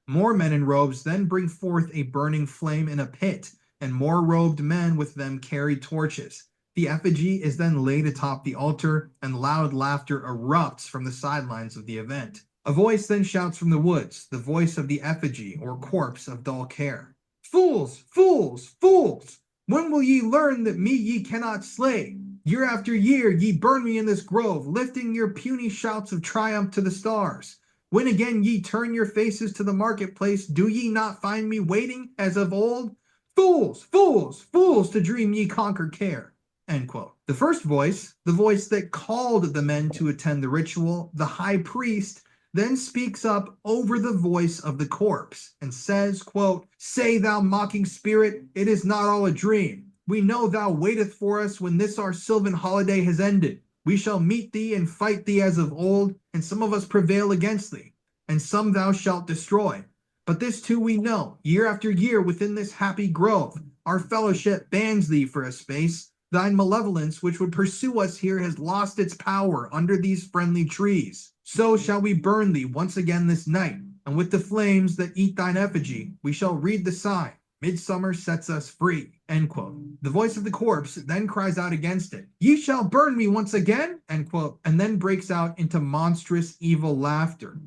More men in robes then bring forth a burning flame in a pit, and more robed men with them carry torches. The effigy is then laid atop the altar, and loud laughter erupts from the sidelines of the event. A voice then shouts from the woods, the voice of the effigy or corpse of dull care. Fools! Fools! Fools! When will ye learn that me ye cannot slay? Year after year ye burn me in this grove, lifting your puny shouts of triumph to the stars. When again ye turn your faces to the marketplace, do ye not find me waiting as of old? Fools, fools, fools to dream ye conquer care. End quote. The first voice, the voice that called the men to attend the ritual, the high priest, then speaks up over the voice of the corpse and says, quote, Say thou mocking spirit, it is not all a dream. We know thou waiteth for us when this our sylvan holiday has ended. We shall meet thee and fight thee as of old, and some of us prevail against thee, and some thou shalt destroy. But this too we know, year after year within this happy grove, our fellowship bans thee for a space. Thine malevolence, which would pursue us here, has lost its power under these friendly trees. So shall we burn thee once again this night, and with the flames that eat thine effigy, we shall read the sign. Midsummer sets us free. End quote. The voice of the corpse then cries out against it. Ye shall burn me once again? End quote. And then breaks out into monstrous evil laughter.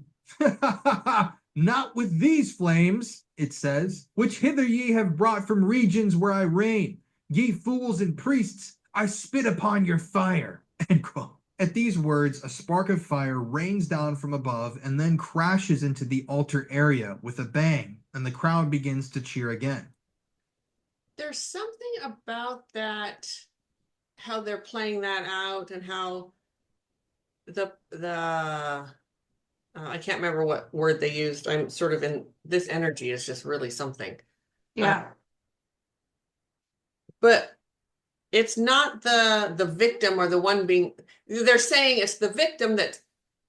Not with these flames, it says, which hither ye have brought from regions where I reign. Ye fools and priests, I spit upon your fire. End quote. At these words, a spark of fire rains down from above and then crashes into the altar area with a bang, and the crowd begins to cheer again. There's something about that, how they're playing that out, and how the I can't remember what word they used. I'm sort of in this energy is just really something. Yeah. But it's not the victim or the one being, they're saying it's the victim that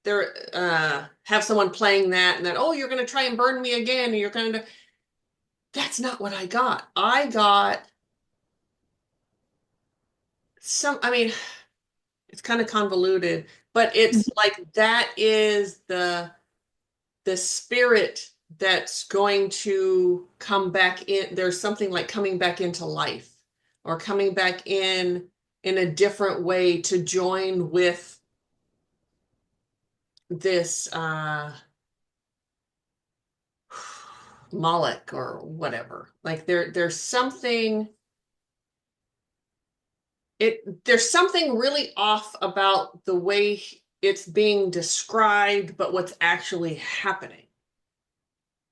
they're have someone playing that, and that, oh, you're going to try and burn me again, and you're going to, that's not what I got. I got I mean, it's kind of convoluted, but it's like that is the spirit that's going to come back in. There's something like coming back into life or coming back in a different way to join with this Moloch or whatever. Like there's something there's something really off about the way it's being described, but what's actually happening.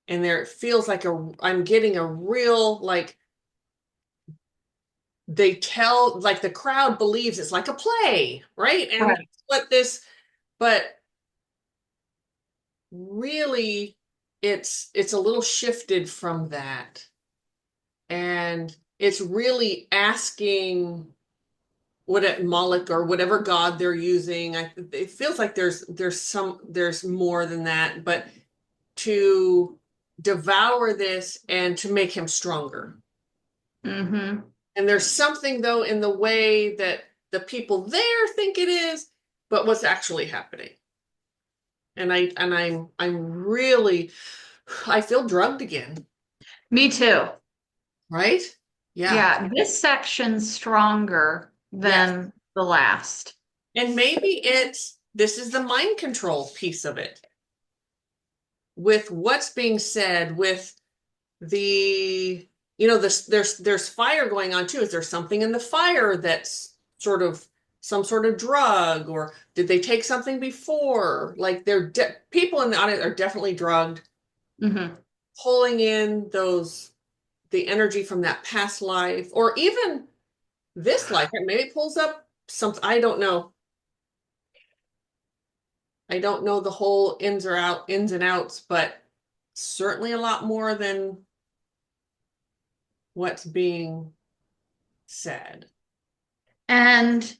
And there it feels like I'm getting a real like they tell like the crowd believes it's like a play, right? And Right. that's what this, but really it's a little shifted from that. And it's really asking what at Moloch or whatever god they're using. It feels like there's more than that, but to devour this and to make him stronger. Mm-hmm. And there's something though in the way that the people there think it is, but what's actually happening. And I'm really I feel drugged again, Me too. right? Yeah. Yeah, this section's stronger Yes. than the last. And maybe this is the mind control piece of it. With what's being said, with the there's fire going on too. Is there something in the fire that's sort of some sort of drug, or did they take something before? Like people in the audience are definitely drugged, Mm-hmm. pulling in the energy from that past life, or even this life. Maybe it pulls up something. I don't know. I don't know the whole ins and outs, but certainly a lot more than what's being said. And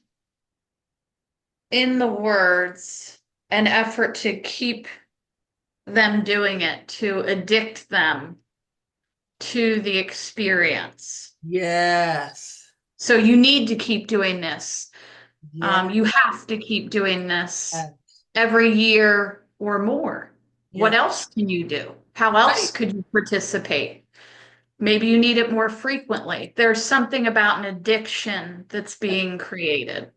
in the words, an effort to keep them doing it, to addict them to the experience. Yes. So you need to keep doing this. Yeah. You have to keep doing this Yeah. every year or more. What Yeah. else can you do? How else Right. could you participate? Maybe you need it more frequently. There's something about an addiction that's being created.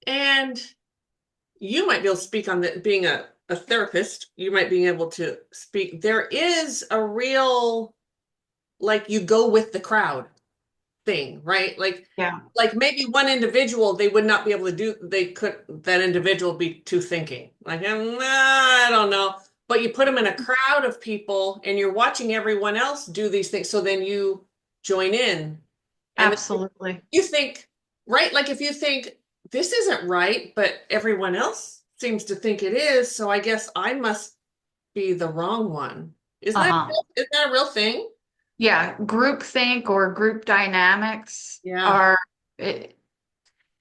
And you might be able to speak on that being a therapist, you might be able to speak. There is a real, like you go with the crowd thing, right? Yeah. Like maybe one individual they would not be able to do, that individual be too thinking. Like, I don't know. But you put them in a crowd of people and you're watching everyone else do these things. So then you join in. And Absolutely. you think, right? Like if you think this isn't right, but everyone else seems to think it is, so I guess I must be the wrong one. Uh-huh. Is that a real thing? Yeah, groupthink or group dynamics Yeah. are it,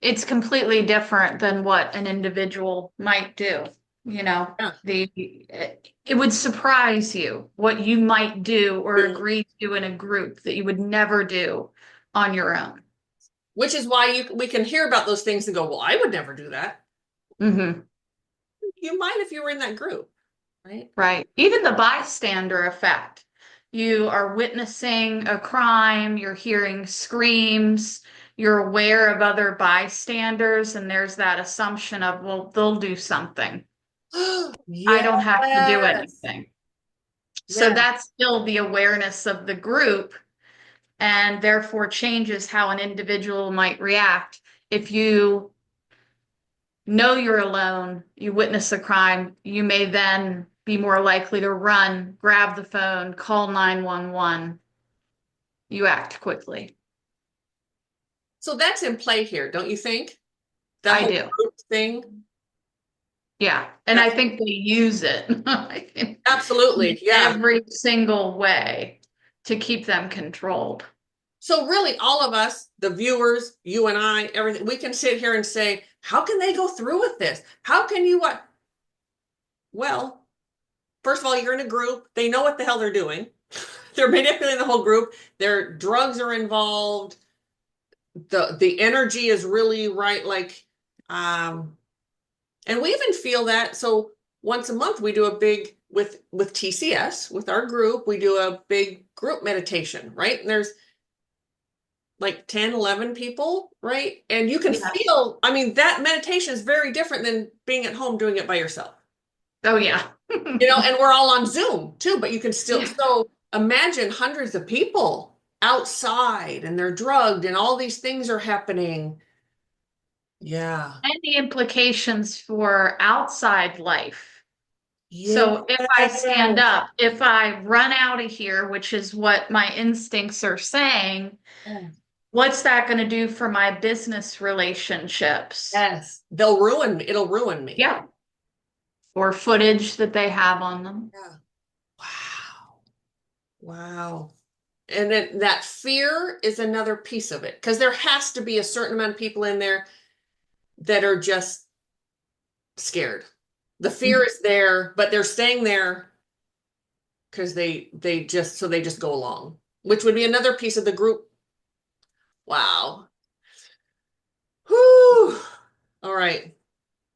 it's completely different than what an individual might do. You know, Yeah. it would surprise you what you might do or agree to in a group that you would never do on your own. Which is why we can hear about those things and go, well, I would never do that. Hmm. You might if you were in that group, right? Right. Even the bystander effect. You are witnessing a crime, you're hearing screams, you're aware of other bystanders, and there's that assumption of, well, they'll do something. I don't have to do Yes. anything. So Yeah. that's still the awareness of the group and therefore changes how an individual might react. If you know you're alone, you witness a crime, you may then be more likely to run, grab the phone, call 911. You act quickly. So that's in play here, don't you think? That I whole do. group thing. Yeah. And I That's think they use it in absolutely, yeah. every single way to keep them controlled. So really, all of us, the viewers, you and I, everything, we can sit here and say, how can they go through with this? How can you what? Well, first of all, you're in a group. They know what the hell they're doing. They're manipulating the whole group. Their drugs are involved. the energy is really right, like, and we even feel that. So once a month we do a big with TCS, with our group, we do a big group meditation, right? And there's like 10, 11 people, right? And you can Yes. feel, I mean, that meditation is very different than being at home doing it by yourself. Oh yeah. You know, and we're all on Zoom too, but you can still, Yeah. so imagine hundreds of people outside and they're drugged and all these things are happening. Yeah. And the implications for outside life. Yeah. So if I stand up, if I run out of here, which is what my instincts are saying, what's that going to do for my business relationships? Yes. They'll ruin me. It'll ruin me. Yeah. Or footage that they have on them. Yeah. Wow. Wow. And then that fear is another piece of it, because there has to be a certain amount of people in there that are just scared. The fear is there, but they're staying there because they just go along, which would be another piece of the group. Wow. Whew. All right.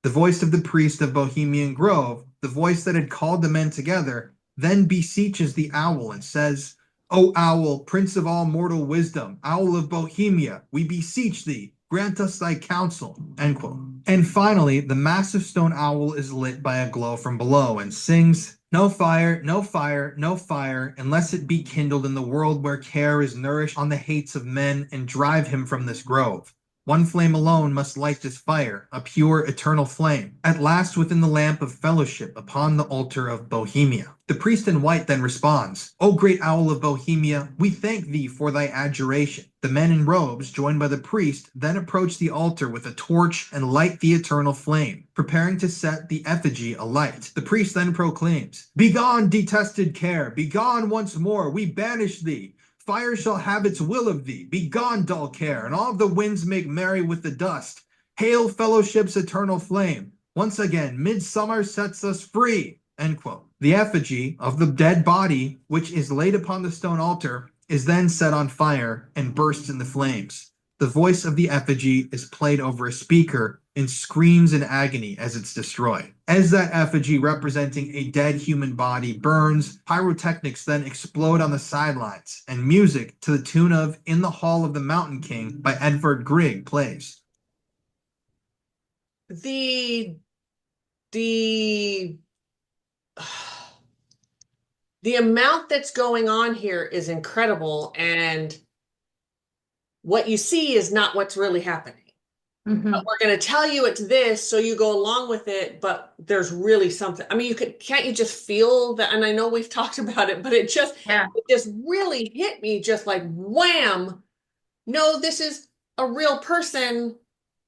The voice of the priest of Bohemian Grove, the voice that had called the men together, then beseeches the owl and says, O owl, prince of all mortal wisdom, owl of Bohemia, we beseech thee, grant us thy counsel. End quote. And finally, the massive stone owl is lit by a glow from below and sings, No fire, no fire, no fire, unless it be kindled in the world where care is nourished on the hates of men and drive him from this grove. One flame alone must light this fire, a pure eternal flame, at last within the lamp of fellowship upon the altar of Bohemia. The priest in white then responds, O great owl of Bohemia, we thank thee for thy adjuration. The men in robes, joined by the priest, then approach the altar with a torch and light the eternal flame, preparing to set the effigy alight. The priest then proclaims, Begone, detested care, begone once more, we banish thee. Fire shall have its will of thee. Begone, dull care, and all the winds make merry with the dust. Hail, fellowship's eternal flame. Once again, midsummer sets us free. End quote. The effigy of the dead body, which is laid upon the stone altar, is then set on fire and bursts into flames. The voice of the effigy is played over a speaker and screams in agony as it's destroyed. As that effigy representing a dead human body burns, pyrotechnics then explode on the sidelines, and music to the tune of In the Hall of the Mountain King by Edvard Grieg plays. The the the amount that's going on here is incredible, and what you see is not what's really happening. But we're going to tell you it's this, so you go along with it, but there's really something. I mean, can't you just feel that? And I know we've talked about it, but it just really hit me, just like wham. No, this is a real person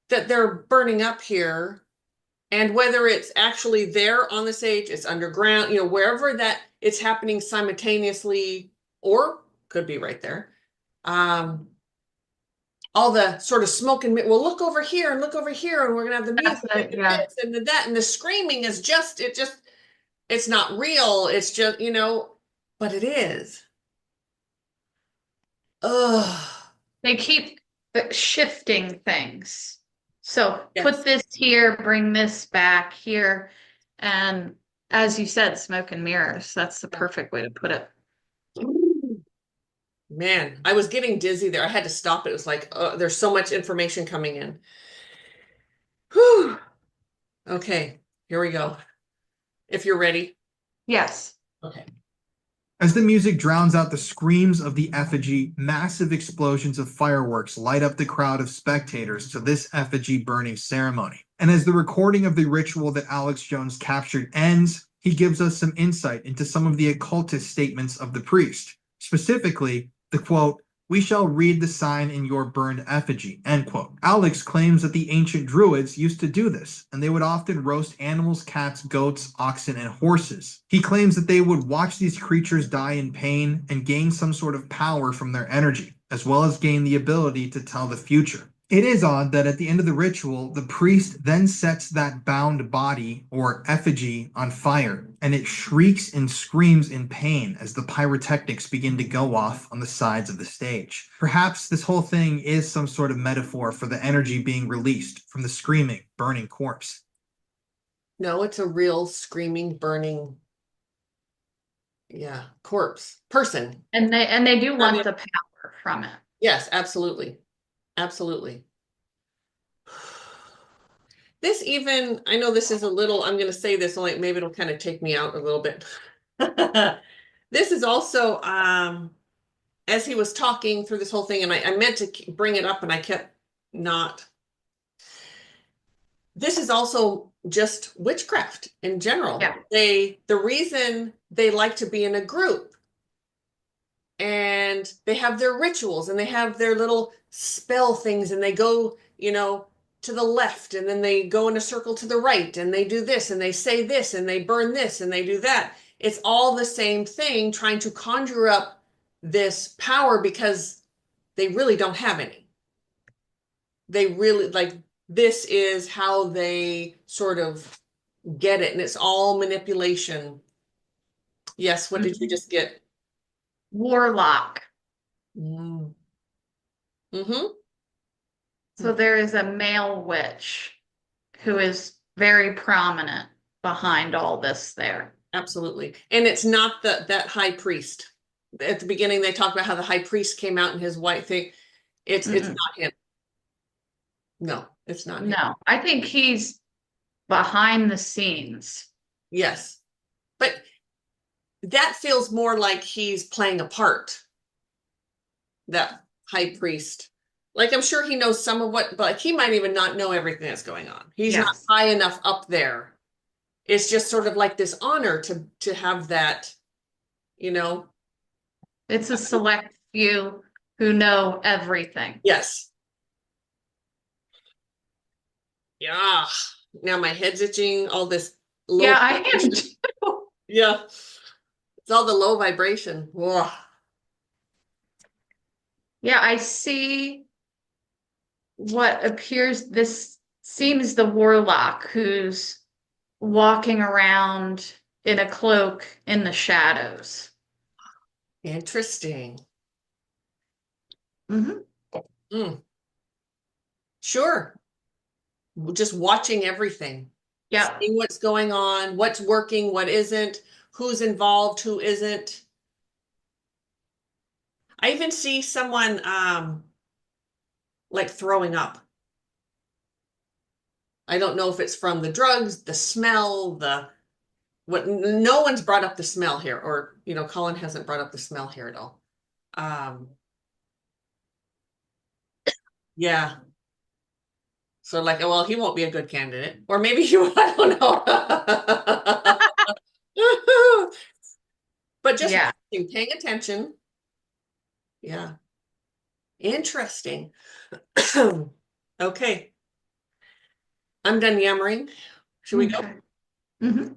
that they're burning up here. And whether it's actually there on the stage, it's underground, wherever that it's happening simultaneously, or could be right there. All the sort of smoke and well, look over here and look over here, and we're gonna have the music and this and that, and the screaming is it's not real. It's just, but it is. Ugh. They keep shifting things. So put this here, bring this back here. And as you said, smoke and mirrors. That's the perfect way to put it. Man, I was getting dizzy there. I had to stop it. It was like, there's so much information coming in. Whew. Okay, here we go. If you're ready. Yes. Okay. As the music drowns out the screams of the effigy, massive explosions of fireworks light up the crowd of spectators to this effigy burning ceremony. And as the recording of the ritual that Alex Jones captured ends, he gives us some insight into some of the occultist statements of the priest. Specifically, the quote, we shall read the sign in your burned effigy, end quote. Alex claims that the ancient druids used to do this, and they would often roast animals, cats, goats, oxen, and horses. He claims that they would watch these creatures die in pain and gain some sort of power from their energy, as well as gain the ability to tell the future. It is odd that at the end of the ritual, the priest then sets that bound body or effigy on fire, and it shrieks and screams in pain as the pyrotechnics begin to go off on the sides of the stage. Perhaps this whole thing is some sort of metaphor for the energy being released from the screaming, burning corpse. No, it's a real screaming, burning, yeah, corpse person. And they do I want mean, the power from it. yes, absolutely. Absolutely. This even, I know this is a little, I'm going to say this, only maybe it'll kind of take me out a little bit. This is also, as he was talking through this whole thing, and I meant to bring it up and I kept not. This is also just witchcraft in general. Yeah. The reason they like to be in a group and they have their rituals and they have their little spell things and they go, to the left and then they go in a circle to the right and they do this and they say this and they burn this and they do that. It's all the same thing, trying to conjure up this power because they really don't have any. They really this is how they sort of get it, and it's all manipulation. Yes, what did you just get? Warlock. Mm-hmm. So there is a male witch who is very prominent behind all this there. Absolutely. And it's not that high priest. At the beginning, they talk about how the high priest came out in his white thing. It's not him. No, it's not him. No, I think he's behind the scenes. Yes. But that feels more like he's playing a part. That high priest. Like, I'm sure he knows some of what, but he might even not know everything that's going on. He's not Yes. high enough up there. It's just sort of like this honor to have that, It's a select few who know everything. Yes. Yeah. Now my head's itching, all this low Yeah, I am vibration. too. Yeah. It's all the low vibration. Whoa. Yeah, I see what appears, this seems the warlock who's walking around in a cloak in the shadows. Interesting. Mm-hmm. Mm. Sure. Just watching everything. Yeah. Seeing what's going on, what's working, what isn't, who's involved, who isn't. I even see someone like throwing up. I don't know if it's from the drugs, the smell, no one's brought up the smell here, or Colin hasn't brought up the smell here at all. Yeah. So like, well, he won't be a good candidate. Or maybe he will, I don't know. But just Yeah. watching, paying attention. Yeah. Interesting. Okay. I'm done yammering. Should we go? Okay. Mm-hmm.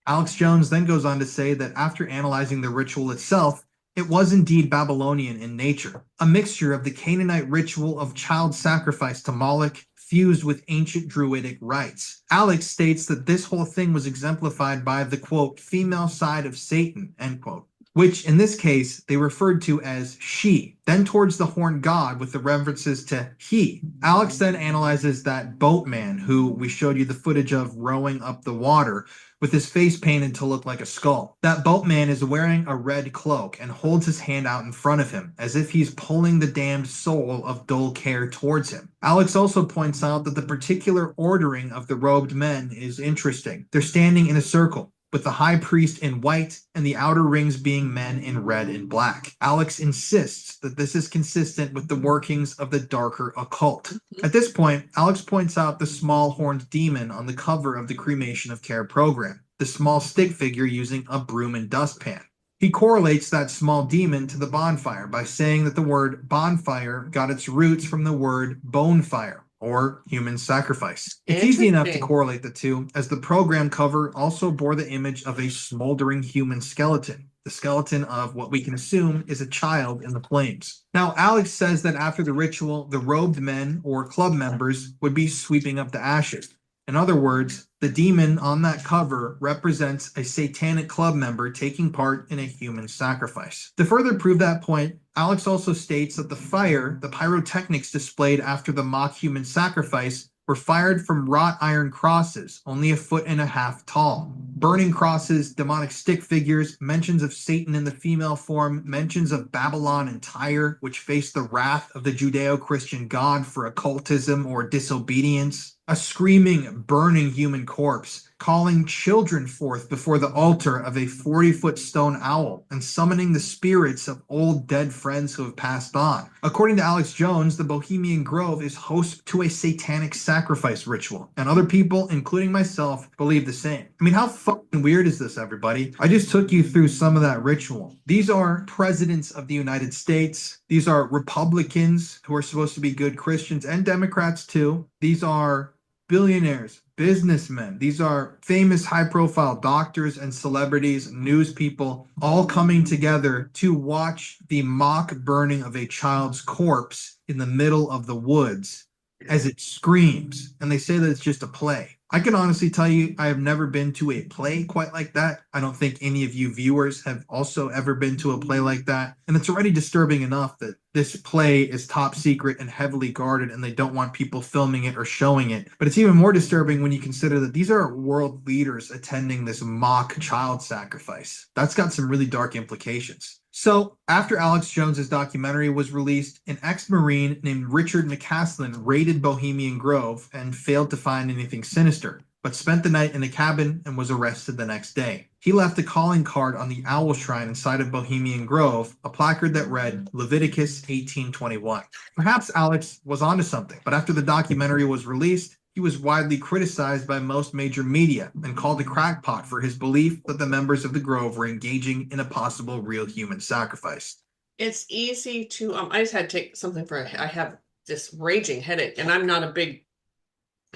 Alex Jones then goes on to say that after analyzing the ritual itself, it was indeed Babylonian in nature, a mixture of the Canaanite ritual of child sacrifice to Moloch fused with ancient druidic rites. Alex states that this whole thing was exemplified by the, quote, female side of Satan, end quote, which in this case they referred to as she, then towards the horned god with the references to he. Alex then analyzes that boatman who we showed you the footage of rowing up the water with his face painted to look like a skull. That boatman is wearing a red cloak and holds his hand out in front of him as if he's pulling the damned soul of dull care towards him. Alex also points out that the particular ordering of the robed men is interesting. They're standing in a circle, with the high priest in white and the outer rings being men in red and black. Alex insists that this is consistent with the workings of the darker occult. At this point, Alex points out the small horned demon on the cover of the Cremation of Care program, the small stick figure using a broom and dustpan. He correlates that small demon to the bonfire by saying that the word bonfire got its roots from the word bonefire, or human sacrifice. It's easy enough to correlate the two, as the program cover also bore the image of a smoldering human skeleton. the skeleton of what we can assume is a child in the flames. Now, Alex says that after the ritual, the robed men or club members would be sweeping up the ashes. In other words, the demon on that cover represents a satanic club member taking part in a human sacrifice. To further prove that point, Alex also states that the pyrotechnics displayed after the mock human sacrifice, were fired from wrought iron crosses, only 1.5 feet tall. Burning crosses, demonic stick figures, mentions of Satan in the female form, mentions of Babylon and Tyre, which faced the wrath of the Judeo-Christian God for occultism or disobedience. A screaming, burning human corpse, calling children forth before the altar of a 40-foot stone owl, and summoning the spirits of old dead friends who have passed on. According to Alex Jones, the Bohemian Grove is host to a satanic sacrifice ritual, and other people, including myself, believe the same. I mean, how fucking weird is this, everybody? I just took you through some of that ritual. These are presidents of the United States. These are Republicans who are supposed to be good Christians, and Democrats too. These are billionaires, businessmen. These are famous high-profile doctors and celebrities, news people, all coming together to watch the mock burning of a child's corpse in the middle of the woods as it screams. And they say that it's just a play. I can honestly tell you, I have never been to a play quite like that. I don't think any of you viewers have also ever been to a play like that. And it's already disturbing enough that this play is top secret and heavily guarded, and they don't want people filming it or showing it. But it's even more disturbing when you consider that these are world leaders attending this mock child sacrifice. That's got some really dark implications. So, after Alex Jones's documentary was released, an ex-Marine named Richard McCaslin raided Bohemian Grove and failed to find anything sinister, but spent the night in a cabin and was arrested the next day. He left a calling card on the owl shrine inside of Bohemian Grove, a placard that read Leviticus 18:21. Perhaps Alex was onto something, but after the documentary was released, he was widely criticized by most major media and called a crackpot for his belief that the members of the Grove were engaging in a possible real human sacrifice. It's easy to, I just had to take something I have this raging headache, and I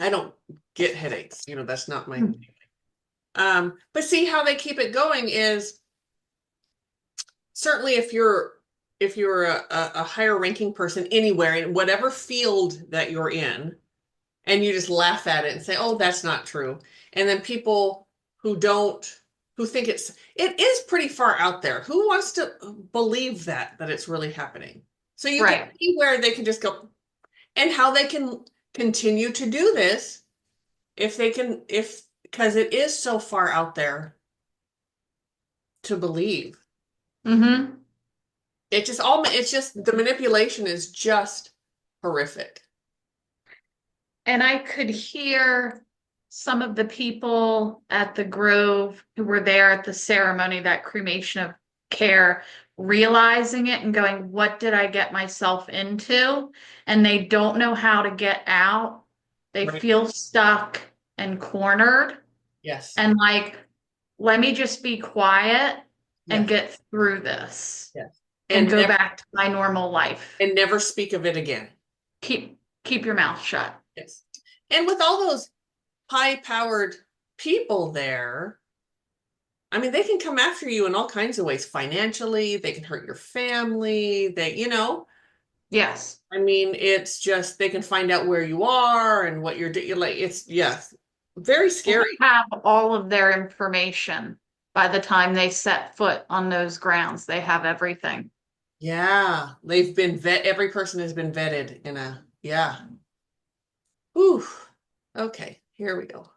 don't get headaches. That's not my thing. But see how they keep it going is certainly if you're a higher ranking person anywhere in whatever field that you're in, and you just laugh at it and say, oh, that's not true. And then people who think it is pretty far out there. Who wants to believe that it's really happening? So you can see where they can just go, and how they can continue to do this because it is so far out there to believe. Mm-hmm. It's just the manipulation is just horrific. And I could hear some of the people at the Grove who were there at the ceremony, that cremation of care, realizing it and going, what did I get myself into? And they don't know how to get out. They feel stuck and cornered. Yes. And like, let me just be quiet and get through this. Yes. And go back to my normal life. And never speak of it again. Keep your mouth shut. Yes. And with all those high-powered people there, I mean, they can come after you in all kinds of ways. Financially, they can hurt your family. Yes. I mean, it's just, they can find out where you are and what you're doing. Like, it's, very scary. We have all of their information by the time they set foot on those grounds. They have everything. Yeah. They've been every person has been vetted Whew. Okay, here we go.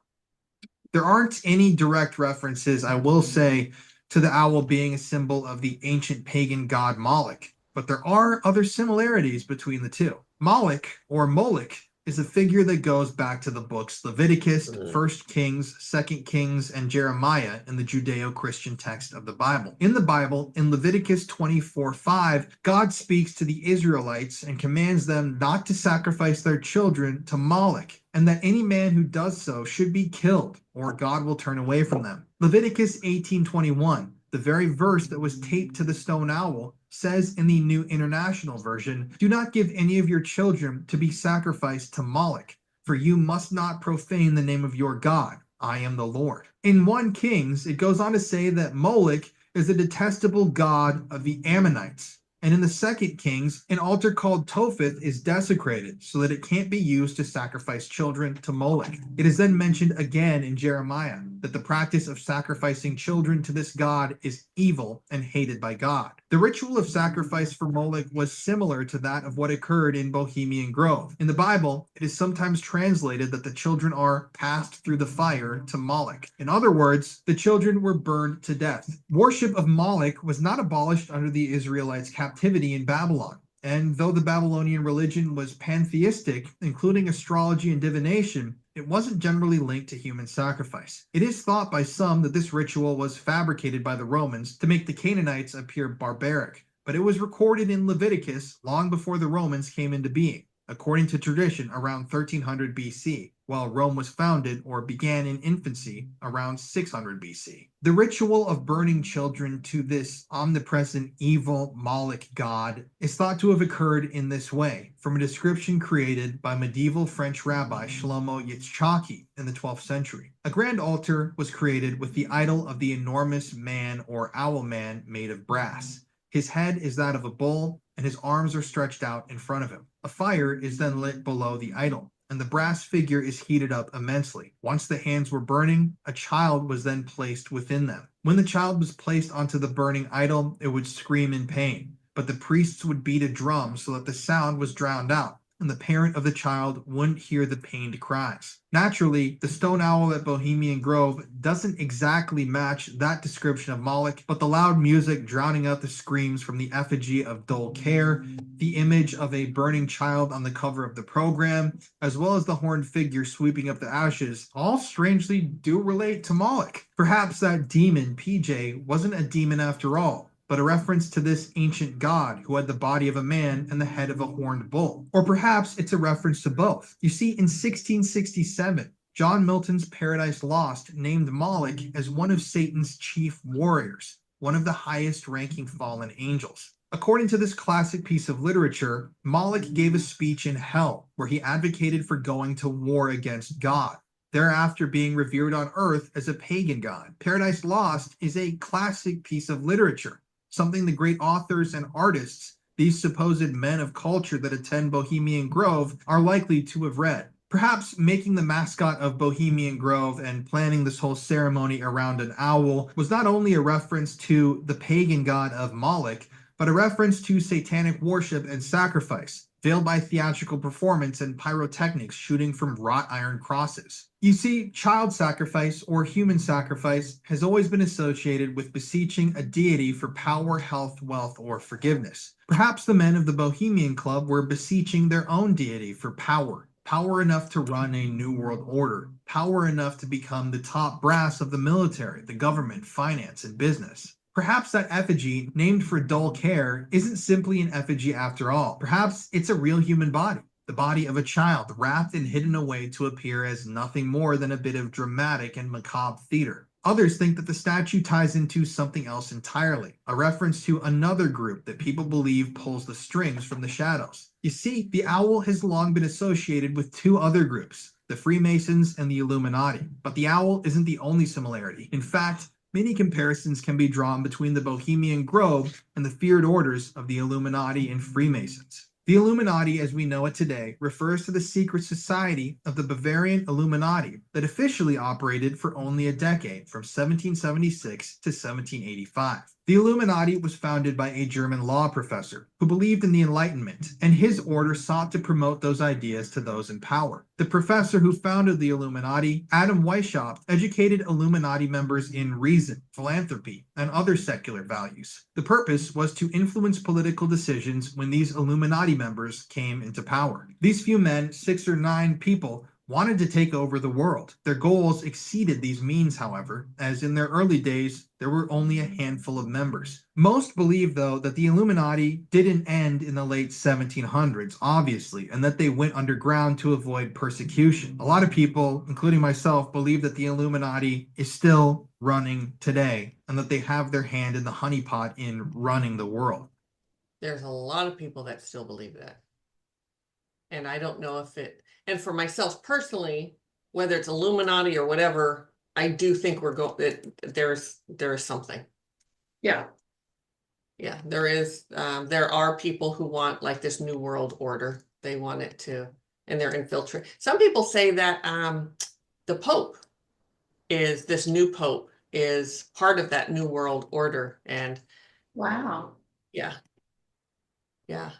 There aren't any direct references, I will say, to the owl being a symbol of the ancient pagan god Moloch, but there are other similarities between the two. Moloch, or Moloch, is a figure that goes back to the books Leviticus, 1 Kings, 2 Kings, and Jeremiah in the Judeo-Christian text of the Bible. In the Bible, in Leviticus 24:5, God speaks to the Israelites and commands them not to sacrifice their children to Moloch, and that any man who does so should be killed, or God will turn away from them. Leviticus 18:21, the very verse that was taped to the stone owl, says in the New International Version, do not give any of your children to be sacrificed to Moloch, for you must not profane the name of your God. I am the Lord. In 1 Kings, it goes on to say that Moloch is a detestable god of the Ammonites. And in the Second Kings, an altar called Topheth is desecrated so that it can't be used to sacrifice children to Moloch. It is then mentioned again in Jeremiah that the practice of sacrificing children to this god is evil and hated by God. The ritual of sacrifice for Moloch was similar to that of what occurred in Bohemian Grove. In the Bible, it is sometimes translated that the children are passed through the fire to Moloch. In other words, the children were burned to death. Worship of Moloch was not abolished under the Israelites' captivity in Babylon. And though the Babylonian religion was pantheistic, including astrology and divination, it wasn't generally linked to human sacrifice. It is thought by some that this ritual was fabricated by the Romans to make the Canaanites appear barbaric, but it was recorded in Leviticus long before the Romans came into being, according to tradition around 1300 BC, while Rome was founded or began in infancy around 600 BC. The ritual of burning children to this omnipresent evil Moloch god is thought to have occurred in this way, from a description created by medieval French rabbi Shlomo Yitzchaki in the 12th century. A grand altar was created with the idol of the enormous man or owl man made of brass. His head is that of a bull, and his arms are stretched out in front of him. A fire is then lit below the idol, and the brass figure is heated up immensely. Once the hands were burning, a child was then placed within them. When the child was placed onto the burning idol, it would scream in pain, but the priests would beat a drum so that the sound was drowned out, and the parent of the child wouldn't hear the pained cries. Naturally, the stone owl at Bohemian Grove doesn't exactly match that description of Moloch, but the loud music drowning out the screams from the effigy of Dol Care, the image of a burning child on the cover of the program, as well as the horned figure sweeping up the ashes, all strangely do relate to Moloch. Perhaps that demon, PJ, wasn't a demon after all, but a reference to this ancient god who had the body of a man and the head of a horned bull. Or perhaps it's a reference to both. You see, in 1667, John Milton's Paradise Lost named Moloch as one of Satan's chief warriors, one of the highest ranking fallen angels. According to this classic piece of literature, Moloch gave a speech in hell where he advocated for going to war against God, thereafter being revered on earth as a pagan god. Paradise Lost is a classic piece of literature, something the great authors and artists, these supposed men of culture that attend Bohemian Grove, are likely to have read. Perhaps making the mascot of Bohemian Grove and planning this whole ceremony around an owl was not only a reference to the pagan god of Moloch, but a reference to satanic worship and sacrifice, veiled by theatrical performance and pyrotechnics shooting from wrought iron crosses. You see, child sacrifice or human sacrifice has always been associated with beseeching a deity for power, health, wealth, or forgiveness. Perhaps the men of the Bohemian Club were beseeching their own deity for power. Power enough to run a new world order. Power enough to become the top brass of the military, the government, finance, and business. Perhaps that effigy, named for dull care, isn't simply an effigy after all. Perhaps it's a real human body, the body of a child, wrapped and hidden away to appear as nothing more than a bit of dramatic and macabre theater. Others think that the statue ties into something else entirely, a reference to another group that people believe pulls the strings from the shadows. You see, the owl has long been associated with two other groups, the Freemasons and the Illuminati. But the owl isn't the only similarity. In fact, many comparisons can be drawn between the Bohemian Grove and the feared orders of the Illuminati and Freemasons. The Illuminati, as we know it today, refers to the secret society of the Bavarian Illuminati that officially operated for only a decade, from 1776 to 1785. The Illuminati was founded by a German law professor who believed in the Enlightenment, and his order sought to promote those ideas to those in power. The professor who founded the Illuminati, Adam Weishaupt, educated Illuminati members in reason, philanthropy, and other secular values. The purpose was to influence political decisions when these Illuminati members came into power. These few men, 6 or 9 people, wanted to take over the world. Their goals exceeded these means, however, as in their early days, there were only a handful of members. Most believe, though, that the Illuminati didn't end in the late 1700s, obviously, and that they went underground to avoid persecution. A lot of people, including myself, believe that the Illuminati is still running today, and that they have their hand in the honeypot in running the world. There's a lot of people that still believe that. And I don't know if it, and for myself personally, whether it's Illuminati or whatever, I do think we're going, there is something. Yeah. Yeah, there are people who want like this new world order. They want it to, and they're infiltrate. Some people say that the Pope this new Pope is part of that new world order. And Wow. yeah, yeah.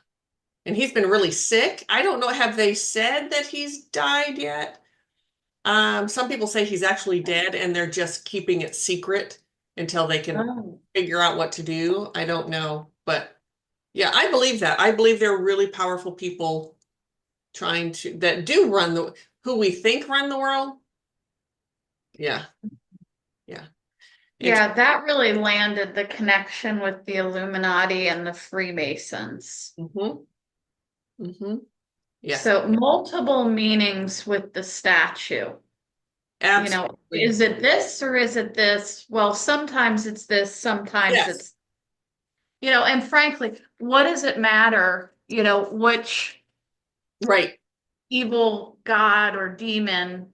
And he's been really sick. I don't know, have they said that he's died yet? Some people say he's actually dead and they're just keeping it secret until they can Oh. figure out what to do. I don't know, but yeah, I believe that. I believe there are really powerful people that do run who we think run the world. Yeah, yeah. It's Yeah, that really landed the connection with the Illuminati and the Freemasons. mm-hmm, mm-hmm. Yes, So multiple meanings with the statue. You know, absolutely. is it this or is it this? Well, sometimes it's this, sometimes Yes, it's, and frankly, what does it matter, which right. evil god or demon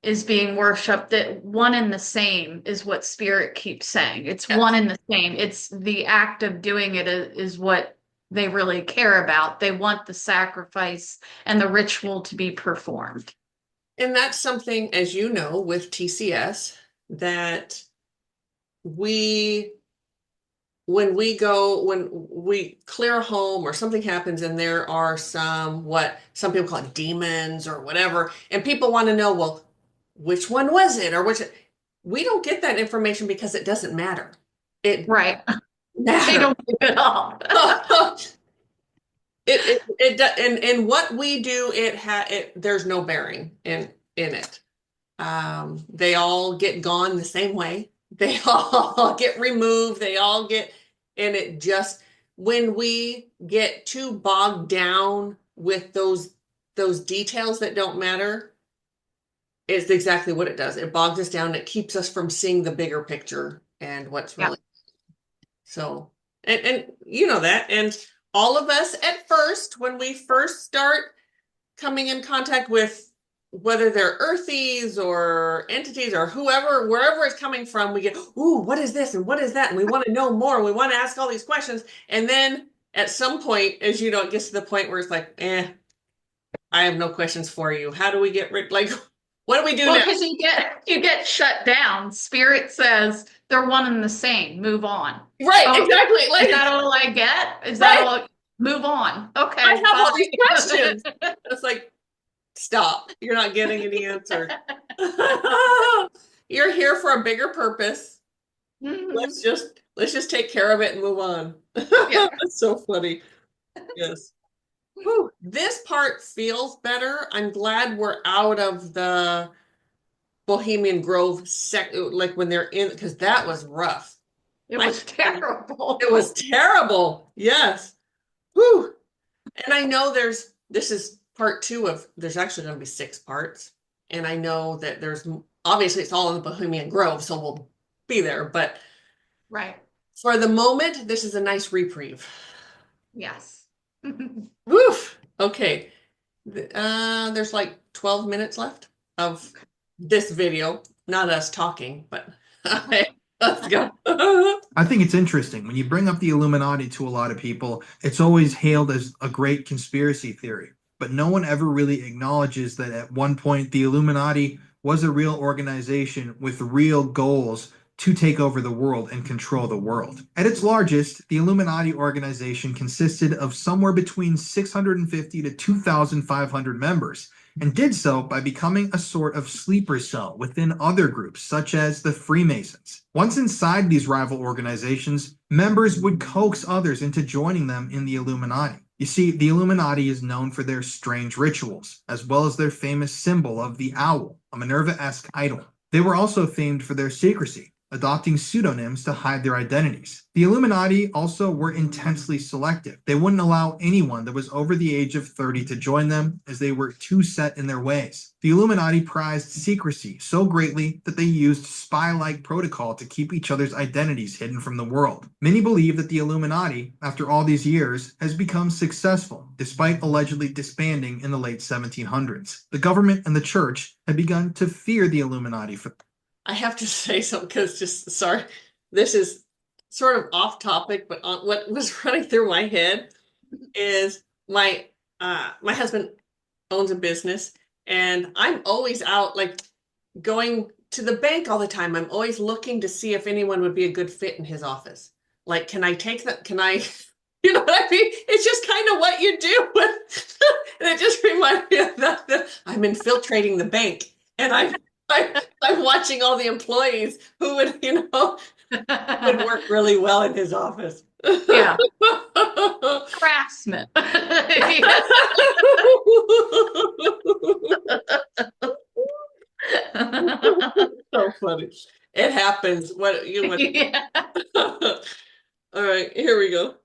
is being worshipped? That one and the same is what spirit keeps saying. It's one Yes. and the same. It's the act of doing it is what they really care about. They want the sacrifice and the ritual to be performed. And that's something, as you know, with TCS, that we when we clear a home or something happens and there are what some people call it demons or whatever, and people want to know, well, which one was it or we don't get that information because it doesn't matter. It Right. They matters. don't give it up. And what we do, there's no bearing in it. They all get gone the same way. They all get removed. And it just, when we get too bogged down with those details that don't matter, it's exactly what it does. It bogs us down. It keeps us from seeing the bigger picture and what's Yeah. really so. And you know that. And all of us at first, when we first start coming in contact with whether they're earthies or entities or whoever, wherever it's coming from, we get, ooh, what is this and what is that? And we want to know more. We want to ask all these questions. And then at some point, as you know, it gets to the point where it's like, I have no questions for you. How do we get rid? Like, what do we do Well, now? because you get shut down. Spirit says they're one and the same. Move on. Right, Oh, exactly. is Like, that all I get? Is that right. all? Move on. Okay, I have all these bye. questions. It's like, stop. You're not getting any answer. You're here for a bigger purpose. Mhm. Let's just take care of it and move on. Yeah. That's so funny. Yes. Whew. This part feels better. I'm glad we're out of the Bohemian Grove like when they're in, because that was rough. It I was terrible. It was terrible. Yes. Whew. And I know this is part two there's actually going to be 6 parts. And I know that obviously it's all in the Bohemian Grove, so we'll be there. But Right. for the moment, this is a nice reprieve. Yes. Woof. Okay. There's like 12 minutes left of this video. Not us talking, but let's go. I think it's interesting. When you bring up the Illuminati to a lot of people, it's always hailed as a great conspiracy theory. But no one ever really acknowledges that at one point the Illuminati was a real organization with real goals to take over the world and control the world. At its largest, the Illuminati organization consisted of somewhere between 650 to 2,500 members, and did so by becoming a sort of sleeper cell within other groups, such as the Freemasons. Once inside these rival organizations, members would coax others into joining them in the Illuminati. You see, the Illuminati is known for their strange rituals, as well as their famous symbol of the owl, a Minerva-esque idol. They were also famed for their secrecy, adopting pseudonyms to hide their identities. The Illuminati also were intensely selective. They wouldn't allow anyone that was over the age of 30 to join them, as they were too set in their ways. The Illuminati prized secrecy so greatly that they used spy-like protocol to keep each other's identities hidden from the world. Many believe that the Illuminati, after all these years, has become successful, despite allegedly disbanding in the late 1700s. The government and the church had begun to fear the Illuminati for I have to say something because sorry, this is sort of off topic, but what was running through my head is my husband owns a business, and I'm always out like going to the bank all the time. I'm always looking to see if anyone would be a good fit in his office. Like, can I take that? Can I, you know what I mean? It's just kind of what you do with, and it just reminds me of that I'm infiltrating the bank, and I'm watching all the employees who would, would work really well in his office. Yeah. Harassment. Yeah. So funny. It happens. What you would. Yeah. All right, here we go.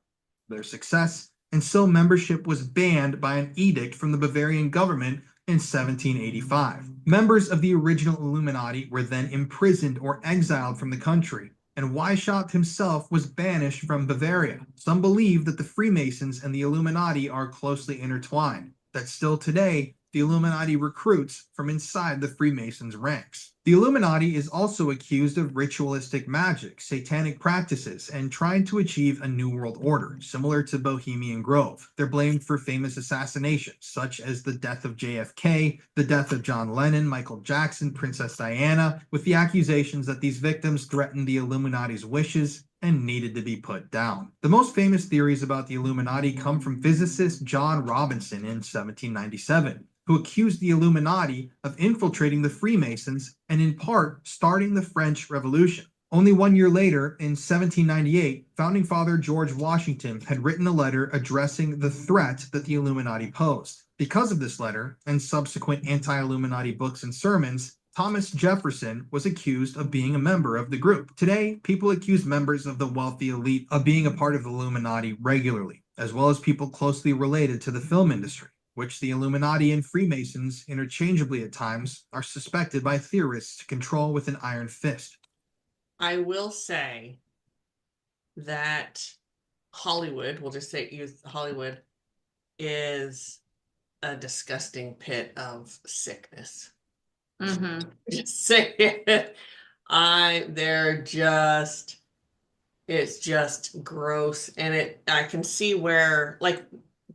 Their success, and so membership was banned by an edict from the Bavarian government in 1785. Members of the original Illuminati were then imprisoned or exiled from the country, and Weishaupt himself was banished from Bavaria. Some believe that the Freemasons and the Illuminati are closely intertwined, that still today the Illuminati recruits from inside the Freemasons' ranks. The Illuminati is also accused of ritualistic magic, satanic practices, and trying to achieve a new world order, similar to Bohemian Grove. They're blamed for famous assassinations, such as the death of JFK, the death of John Lennon, Michael Jackson, Princess Diana, with the accusations that these victims threatened the Illuminati's wishes and needed to be put down. The most famous theories about the Illuminati come from physicist John Robinson in 1797, who accused the Illuminati of infiltrating the Freemasons and in part starting the French Revolution. Only 1 year later, in 1798, founding father George Washington had written a letter addressing the threat that the Illuminati posed. Because of this letter and subsequent anti-Illuminati books and sermons, Thomas Jefferson was accused of being a member of the group. Today, people accuse members of the wealthy elite of being a part of the Illuminati regularly, as well as people closely related to the film industry, which the Illuminati and Freemasons, interchangeably at times, are suspected by theorists to control with an iron fist. I will say that Hollywood, we'll just say use Hollywood, is a disgusting pit of sickness. Mm-hmm. Just say it. It's just gross. And I can see where, like,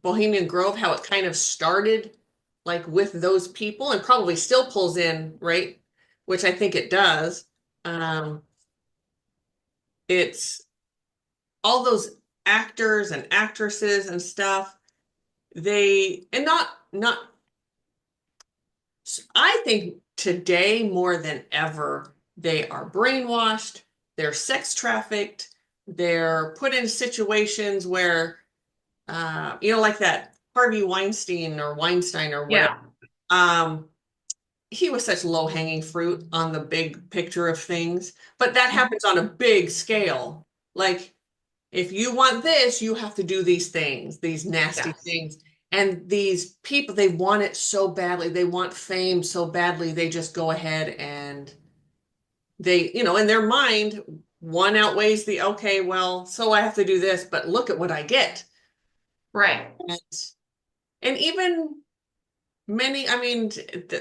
Bohemian Grove, how it kind of started, like, with those people and probably still pulls in, right? Which I think it does. It's all those actors and actresses and stuff. I think today more than ever, they are brainwashed, they're sex trafficked, they're put in situations where, like that Harvey Weinstein or Weinstein or whatever. Yeah. He was such low-hanging fruit on the big picture of things, but that happens on a big scale. Like, if you want this, you have to do these things, these nasty Yes. things. And these people, they want it so badly. They want fame so badly. They just go ahead and they, in their mind, one outweighs the, okay, well, so I have to do this, but look at what I get. Right. And even many, I mean,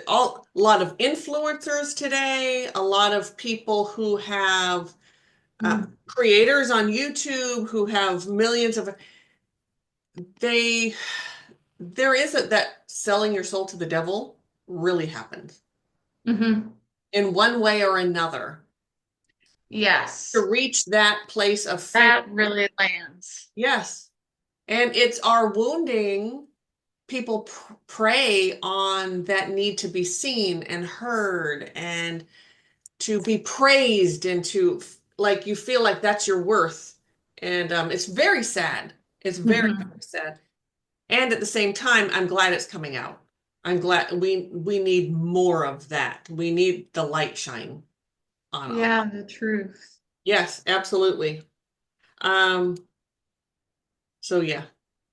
a lot of influencers today, a lot of people who have creators on YouTube who have millions of, there is that selling your soul to the devil really happens Mm-hmm. in one way or another Yes. to reach that place of freedom. That really lands. Yes. And it's our wounding. People prey on that need to be seen and heard and to be praised and to, like, you feel like that's your worth. And it's very sad. It's very, very sad. And at the same time, I'm glad it's coming out. I'm glad we need more of that. We need the light shine on all. Yeah, the truth. Yes, absolutely. So yeah.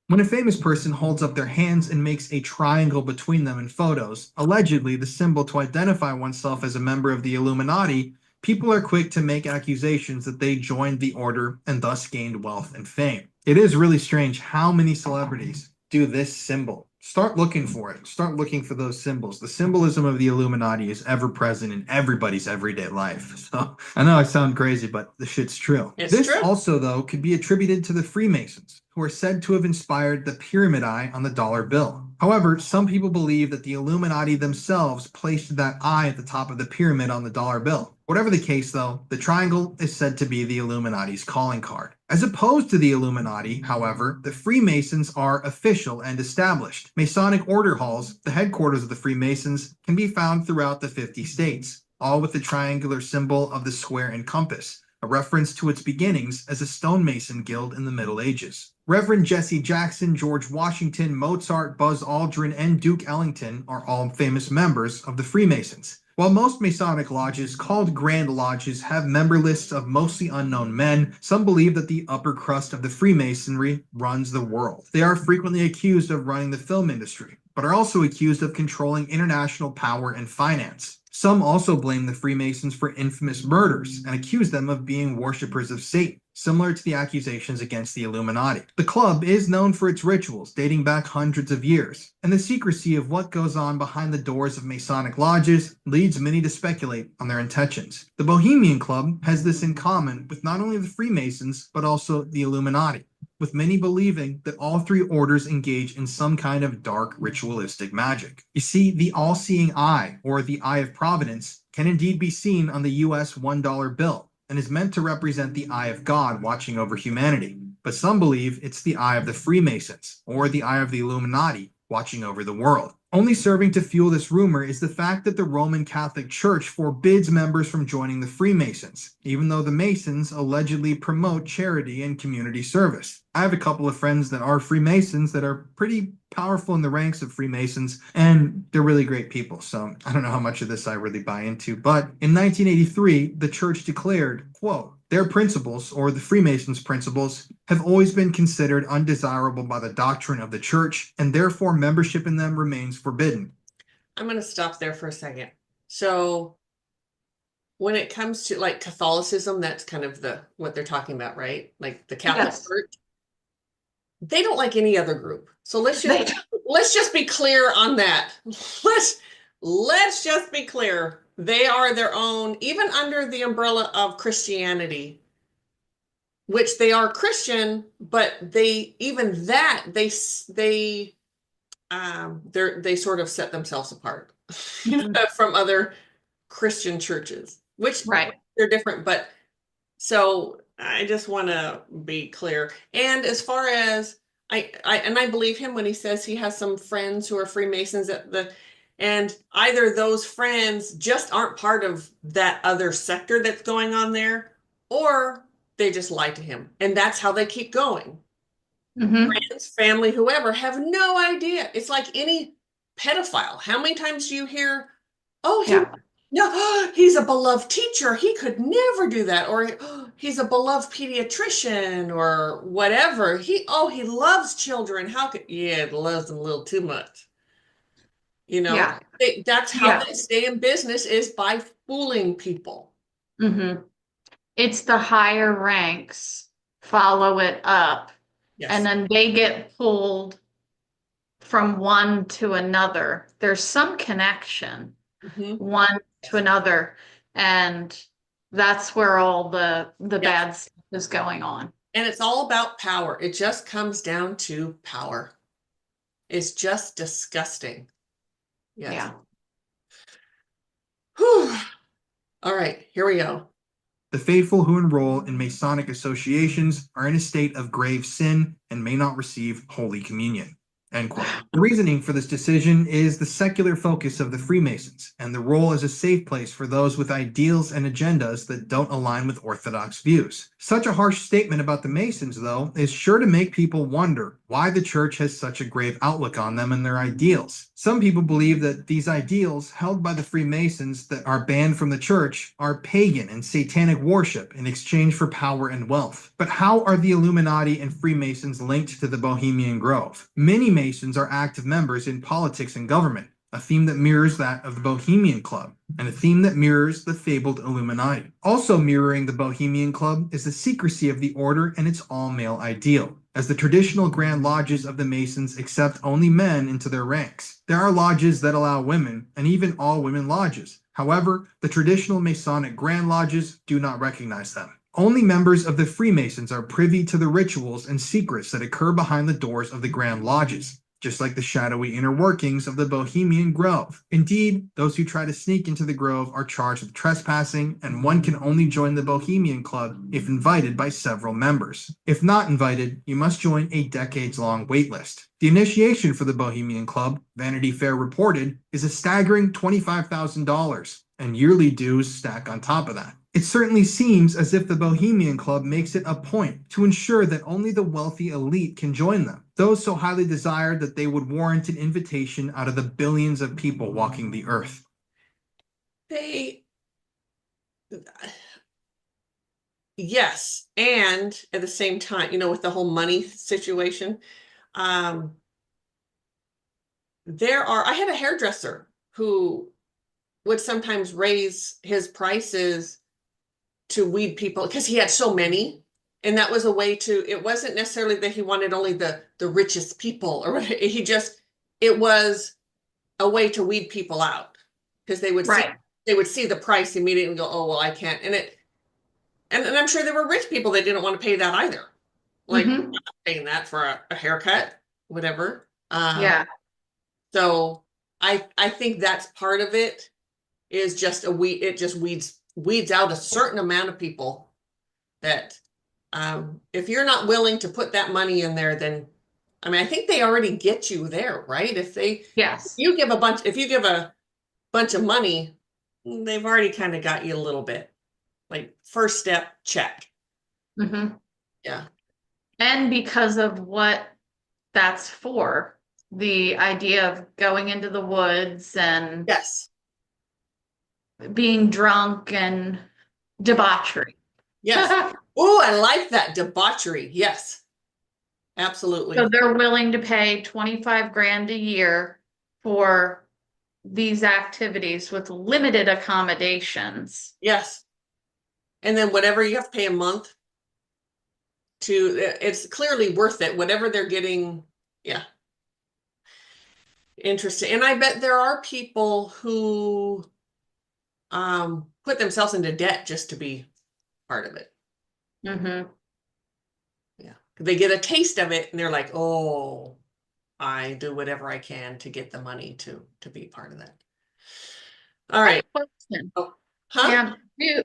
When a famous person holds up their hands and makes a triangle between them in photos, allegedly the symbol to identify oneself as a member of the Illuminati, people are quick to make accusations that they joined the order and thus gained wealth and fame. It is really strange how many celebrities do this symbol. Start looking for it. Start looking for those symbols. The symbolism of the Illuminati is ever present in everybody's everyday life. So I know I sound crazy, but the shit's true. It's This true. also, though, could be attributed to the Freemasons, who are said to have inspired the pyramid eye on the dollar bill. However, some people believe that the Illuminati themselves placed that eye at the top of the pyramid on the dollar bill. Whatever the case, though, the triangle is said to be the Illuminati's calling card. As opposed to the Illuminati, however, the Freemasons are official and established. Masonic order halls, the headquarters of the Freemasons, can be found throughout the 50 states, all with the triangular symbol of the square and compass, a reference to its beginnings as a stonemason guild in the Middle Ages. Reverend Jesse Jackson, George Washington, Mozart, Buzz Aldrin, and Duke Ellington are all famous members of the Freemasons. While most Masonic lodges, called Grand Lodges, have member lists of mostly unknown men, some believe that the upper crust of the Freemasonry runs the world. They are frequently accused of running the film industry, but are also accused of controlling international power and finance. Some also blame the Freemasons for infamous murders and accuse them of being worshippers of Satan, similar to the accusations against the Illuminati. The club is known for its rituals dating back hundreds of years, and the secrecy of what goes on behind the doors of Masonic lodges leads many to speculate on their intentions. The Bohemian Club has this in common with not only the Freemasons, but also the Illuminati, with many believing that all three orders engage in some kind of dark ritualistic magic. You see, the all-seeing eye, or the Eye of Providence, can indeed be seen on the US $1 bill, and is meant to represent the eye of God watching over humanity. But some believe it's the eye of the Freemasons, or the eye of the Illuminati, watching over the world. Only serving to fuel this rumor is the fact that the Roman Catholic Church forbids members from joining the Freemasons, even though the Masons allegedly promote charity and community service. I have a couple of friends that are Freemasons that are pretty powerful in the ranks of Freemasons, and they're really great people. So I don't know how much of this I really buy into, but in 1983, the church declared, quote, their principles, or the Freemasons' principles, have always been considered undesirable by the doctrine of the church, and therefore membership in them remains forbidden. I'm going to stop there for a second. So when it comes to like Catholicism, that's kind of what they're talking about, right? Like the Catholic Yes. Church. They don't like any other group. So let's They just be clear on that. Let's just be clear. They are their own, even under the umbrella of Christianity, which they are Christian, but they sort of set themselves apart from other Christian churches, which Right. they're different. But so I just want to be clear. And as far as I believe him when he says he has some friends who are Freemasons and either those friends just aren't part of that other sector that's going on there, or they just lie to him. And that's how they keep going. Mhm. Friends, family, whoever have no idea. It's like any pedophile. How many times do you hear, oh, he's a beloved teacher. He could never do that. Or he's a beloved pediatrician or whatever. He loves children. He loves them a little too much. Yeah. That's how they stay in business, is by fooling people. Mm-hmm. It's the higher ranks follow it up, Yes. and then they get pulled from one to another. There's some connection, one to another, and that's where all the bad stuff is going on. And it's all about power. It just comes down to power. It's just disgusting. Yes. Yeah. Whew. All right, here we go. The faithful who enroll in Masonic associations are in a state of grave sin and may not receive Holy Communion. End quote. The reasoning for this decision is the secular focus of the Freemasons and the role as a safe place for those with ideals and agendas that don't align with orthodox views. Such a harsh statement about the Masons, though, is sure to make people wonder why the church has such a grave outlook on them and their ideals. Some people believe that these ideals held by the Freemasons that are banned from the church are pagan and satanic worship in exchange for power and wealth. But how are the Illuminati and Freemasons linked to the Bohemian Grove? Many Masons are active members in politics and government, a theme that mirrors that of the Bohemian Club, and a theme that mirrors the fabled Illuminati. Also mirroring the Bohemian Club is the secrecy of the order and its all-male ideal. as the traditional Grand Lodges of the Masons accept only men into their ranks. There are lodges that allow women, and even all-women lodges. However, the traditional Masonic Grand Lodges do not recognize them. Only members of the Freemasons are privy to the rituals and secrets that occur behind the doors of the Grand Lodges, just like the shadowy inner workings of the Bohemian Grove. Indeed, those who try to sneak into the Grove are charged with trespassing, and one can only join the Bohemian Club if invited by several members. If not invited, you must join a decades-long waitlist. The initiation for the Bohemian Club, Vanity Fair reported, is a staggering $25,000, and yearly dues stack on top of that. It certainly seems as if the Bohemian Club makes it a point to ensure that only the wealthy elite can join them, those so highly desired that they would warrant an invitation out of the billions of people walking the earth. Yes, and at the same time, with the whole money situation, I had a hairdresser who would sometimes raise his prices to weed people because he had so many. And that was a way it wasn't necessarily that he wanted only the richest people or it was a way to weed people out because they would see the price immediately and go, oh, well, I can't. And I'm sure there were rich people that didn't want to pay that either. Like, I'm not paying that for a haircut, whatever. Yeah. So I think that's part of it is just it just weeds out a certain amount of people that if you're not willing to put that money in there, then I think they already get you there, right? If you give a bunch of money, they've already kind of got you a little bit. Like first step, check. Mm-hmm. Yeah. And because of what that's for, the idea of going into the woods and Yes. being drunk and debauchery. Yes. Oh, I like that debauchery. Yes. Absolutely. So they're willing to pay 25 grand a year for these activities with limited accommodations. Yes. And then whatever you have to pay a month it's clearly worth it, whatever they're getting. Yeah. Interesting. And I bet there are people who put themselves into debt just to be part of it. Mm-hmm. Yeah. They get a taste of it and they're like, oh, I do whatever I can to get the money to be part of that. All right. Oh, huh? Yeah.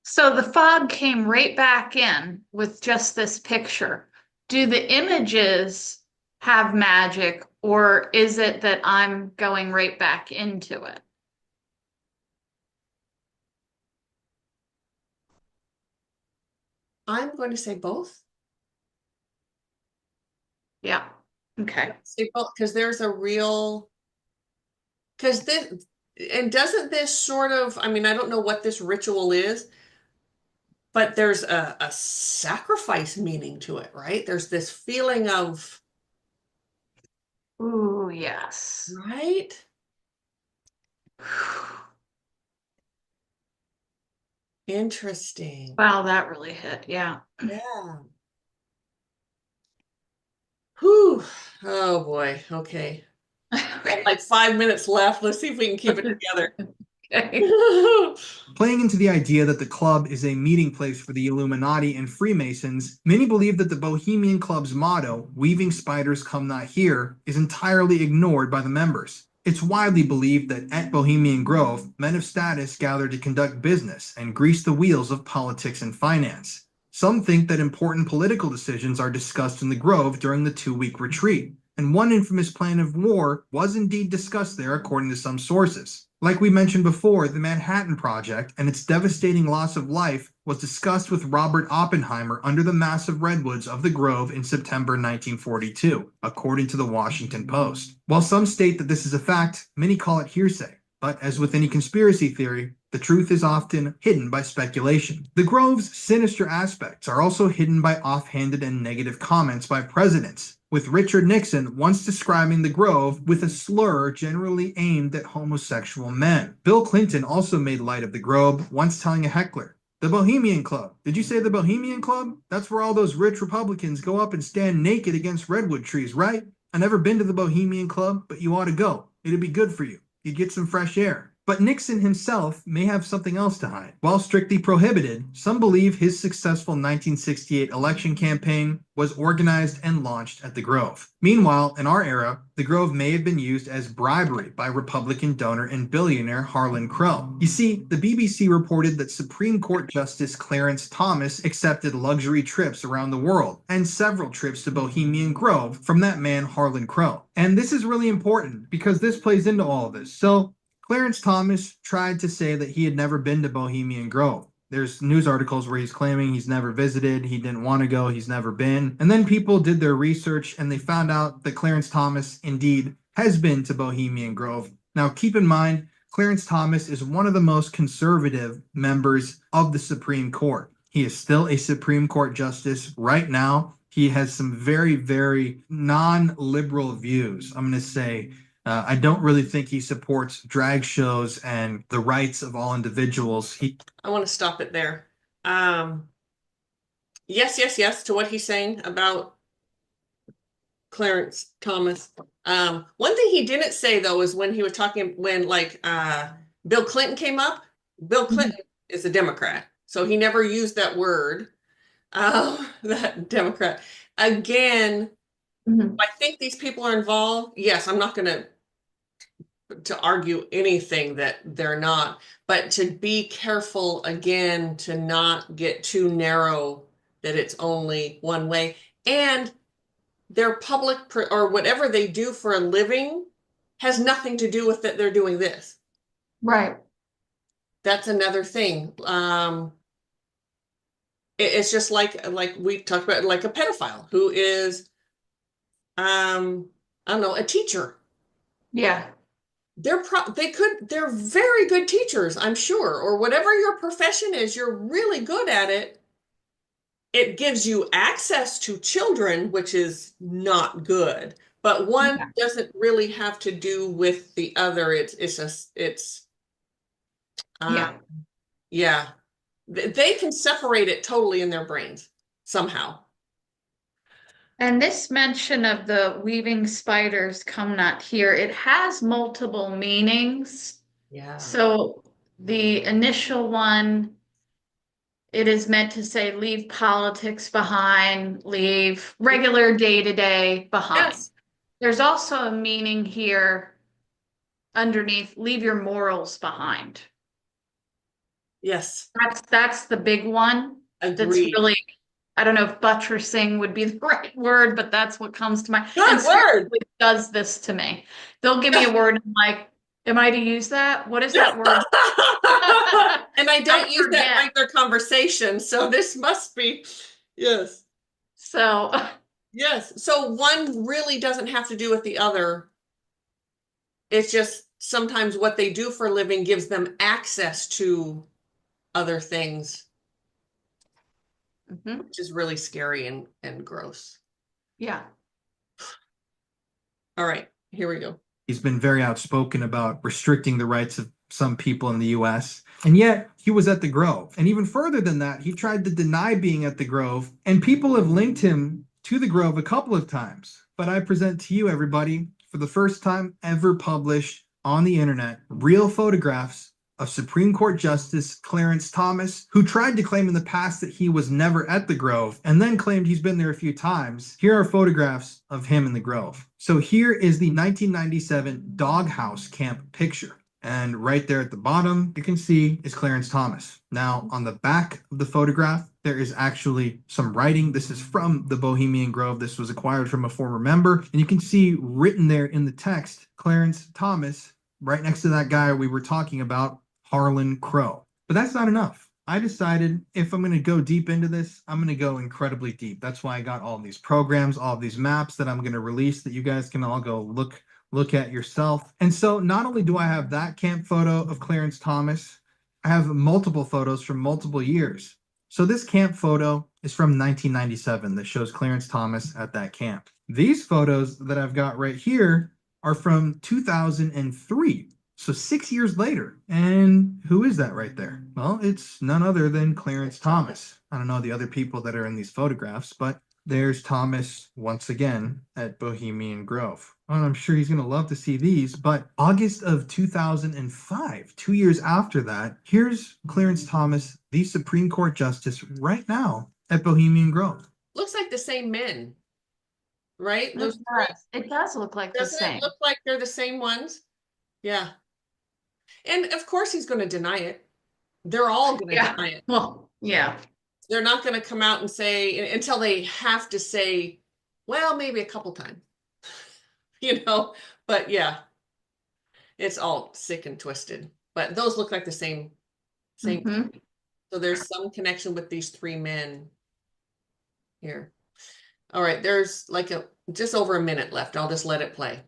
So the fog came right back in with just this picture. Do the images have magic, or is it that I'm going right back into it? I'm going to say both. Yeah. Okay. Say both because there's a real doesn't this sort of, I don't know what this ritual is, but there's a sacrifice meaning to it, right? There's this feeling of, ooh, yes. right? Interesting. Wow, that really hit. Yeah. Yeah. Whew. Oh boy. Okay. Like 5 minutes left. Let's see if we can keep it together. Okay. Playing into the idea that the club is a meeting place for the Illuminati and Freemasons, many believe that the Bohemian Club's motto, "Weaving spiders come not here," is entirely ignored by the members. It's widely believed that at Bohemian Grove, men of status gather to conduct business and grease the wheels of politics and finance. Some think that important political decisions are discussed in the Grove during the 2-week retreat, and one infamous plan of war was indeed discussed there according to some sources. Like we mentioned before, the Manhattan Project and its devastating loss of life was discussed with Robert Oppenheimer under the massive redwoods of the Grove in September 1942, according to the Washington Post. While some state that this is a fact, many call it hearsay. But as with any conspiracy theory, the truth is often hidden by speculation. The Grove's sinister aspects are also hidden by offhanded and negative comments by presidents, with Richard Nixon once describing the Grove with a slur generally aimed at homosexual men. Bill Clinton also made light of the Grove, once telling a heckler, The Bohemian Club. Did you say the Bohemian Club? That's where all those rich Republicans go up and stand naked against redwood trees, right? I never been to the Bohemian Club, but you ought to go. It'd be good for you. You'd get some fresh air. But Nixon himself may have something else to hide. While strictly prohibited, some believe his successful 1968 election campaign was organized and launched at the Grove. Meanwhile, in our era, the Grove may have been used as bribery by Republican donor and billionaire Harlan Crow. You see, the BBC reported that Supreme Court Justice Clarence Thomas accepted luxury trips around the world and several trips to Bohemian Grove from that man Harlan Crow. And this is really important because this plays into all of this. So Clarence Thomas tried to say that he had never been to Bohemian Grove. There's news articles where he's claiming he's never visited, he didn't want to go, he's never been. And then people did their research and they found out that Clarence Thomas indeed has been to Bohemian Grove. Now, keep in mind, Clarence Thomas is one of the most conservative members of the Supreme Court. He is still a Supreme Court justice right now. He has some very, very non-liberal views, I'm going to say. I don't really think he supports drag shows and the rights of all individuals. I want to stop it there. Yes to what he's saying about Clarence Thomas. One thing he didn't say though is when he was talking when Bill Clinton came up. Bill Clinton is a Democrat, so he never used that word. That Democrat again. I think these people are involved. Yes, I'm not going to argue anything that they're not, but to be careful again, to not get too narrow that it's only one way. And their public or whatever they do for a living has nothing to do with that they're doing this. Right. That's another thing. It's just like we talked about, like a pedophile who is I don't know, a teacher. Yeah. They're very good teachers, I'm sure, or whatever your profession is, you're really good at it. It gives you access to children, which is not good, but one doesn't really have to do with the other. Yeah. They can separate it totally in their brains somehow. And this mention of the weaving spiders come not here, it has multiple meanings. Yeah. So the initial one, it is meant to say leave politics behind, leave regular day-to-day behind. Yes. There's also a meaning here underneath, leave your morals behind. Yes. That's the big one. Agreed. That's really, I don't know if buttressing would be the right word, but that's what comes to mind. Good word. Does this to me. They'll give me a word and I'm like, am I to use that? What is that word? And I don't use that in regular conversation, so this must be, yes. So. Yes, so one really doesn't have to do with the other. It's just sometimes what they do for a living gives them access to other things, which is really scary and gross. Yeah. All right, here we go. He's been very outspoken about restricting the rights of some people in the US, and yet he was at the Grove. And even further than that, he tried to deny being at the Grove, and people have linked him to the Grove a couple of times. But I present to you, everybody, for the first time ever published on the internet, real photographs of Supreme Court Justice Clarence Thomas, who tried to claim in the past that he was never at the Grove and then claimed he's been there a few times. Here are photographs of him in the Grove. So here is the 1997 Doghouse Camp picture. And right there at the bottom, you can see is Clarence Thomas. Now, on the back of the photograph, there is actually some writing. This is from the Bohemian Grove. This was acquired from a former member. And you can see written there in the text, Clarence Thomas, right next to that guy we were talking about, Harlan Crow. But that's not enough. I decided if I'm going to go deep into this, I'm going to go incredibly deep. That's why I got all these programs, all these maps that I'm going to release that you guys can all go look at yourself. And so not only do I have that camp photo of Clarence Thomas, I have multiple photos from multiple years. So this camp photo is from 1997 that shows Clarence Thomas at that camp. These photos that I've got right here are from 2003. So 6 years later, and who is that right there? Well, it's none other than Clarence Thomas. I don't know the other people that are in these photographs, but there's Thomas once again at Bohemian Grove. And I'm sure he's going to love to see these. But August of 2005, 2 years after that, here's Clarence Thomas, the Supreme Court Justice, right now at Bohemian Grove. Looks like the same men, right? It Those does. It does look like the doesn't same. it look like they're the same ones? Yeah. And of course he's going to deny it. They're all going to Yeah. deny it. Well, yeah. They're not going to come out and say until they have to say, well, maybe a couple times, but yeah, it's all sick and twisted, but those look like the same. Mhm. So there's some connection with these three men here. All right. There's like just over a minute left. I'll just let it play.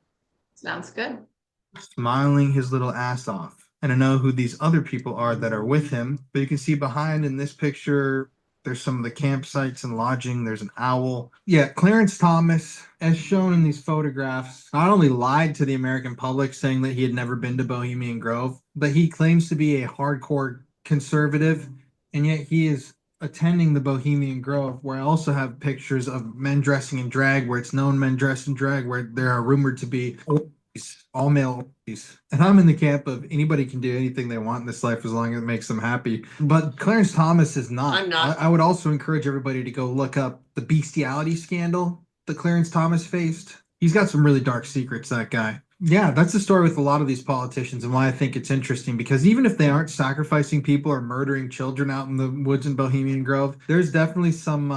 Sounds good. Smiling his little ass off. And I know who these other people are that are with him, but you can see behind in this picture, there's some of the campsites and lodging. There's an owl. Yeah, Clarence Thomas, as shown in these photographs, not only lied to the American public saying that he had never been to Bohemian Grove, but he claims to be a hardcore conservative, and yet he is attending the Bohemian Grove, where I also have pictures of men dressing in drag, where it's known men dressed in drag, where there are rumored to be all male orgies. And I'm in the camp of anybody can do anything they want in this life as long as it makes them happy. But Clarence Thomas is not. I'm not. I would also encourage everybody to go look up the bestiality scandal that Clarence Thomas faced. He's got some really dark secrets, that guy. Yeah, that's the story with a lot of these politicians and why I think it's interesting, because even if they aren't sacrificing people or murdering children out in the woods in Bohemian Grove, there's definitely some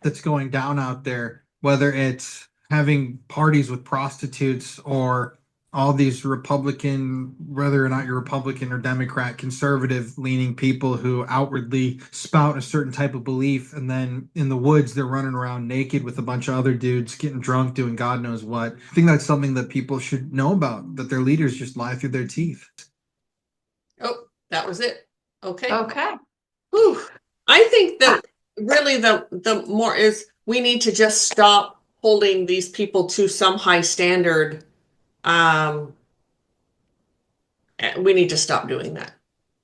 that's going down out there, whether it's having parties with prostitutes or all these Republican, whether or not you're Republican or Democrat, conservative leaning people who outwardly spout a certain type of belief. And then in the woods, they're running around naked with a bunch of other dudes getting drunk, doing God knows what. I think that's something that people should know about, that their leaders just lie through their teeth. Oh, that was it. Okay. Okay. Whew. I think that really the more is we need to just stop holding these people to some high standard. We need to stop doing that.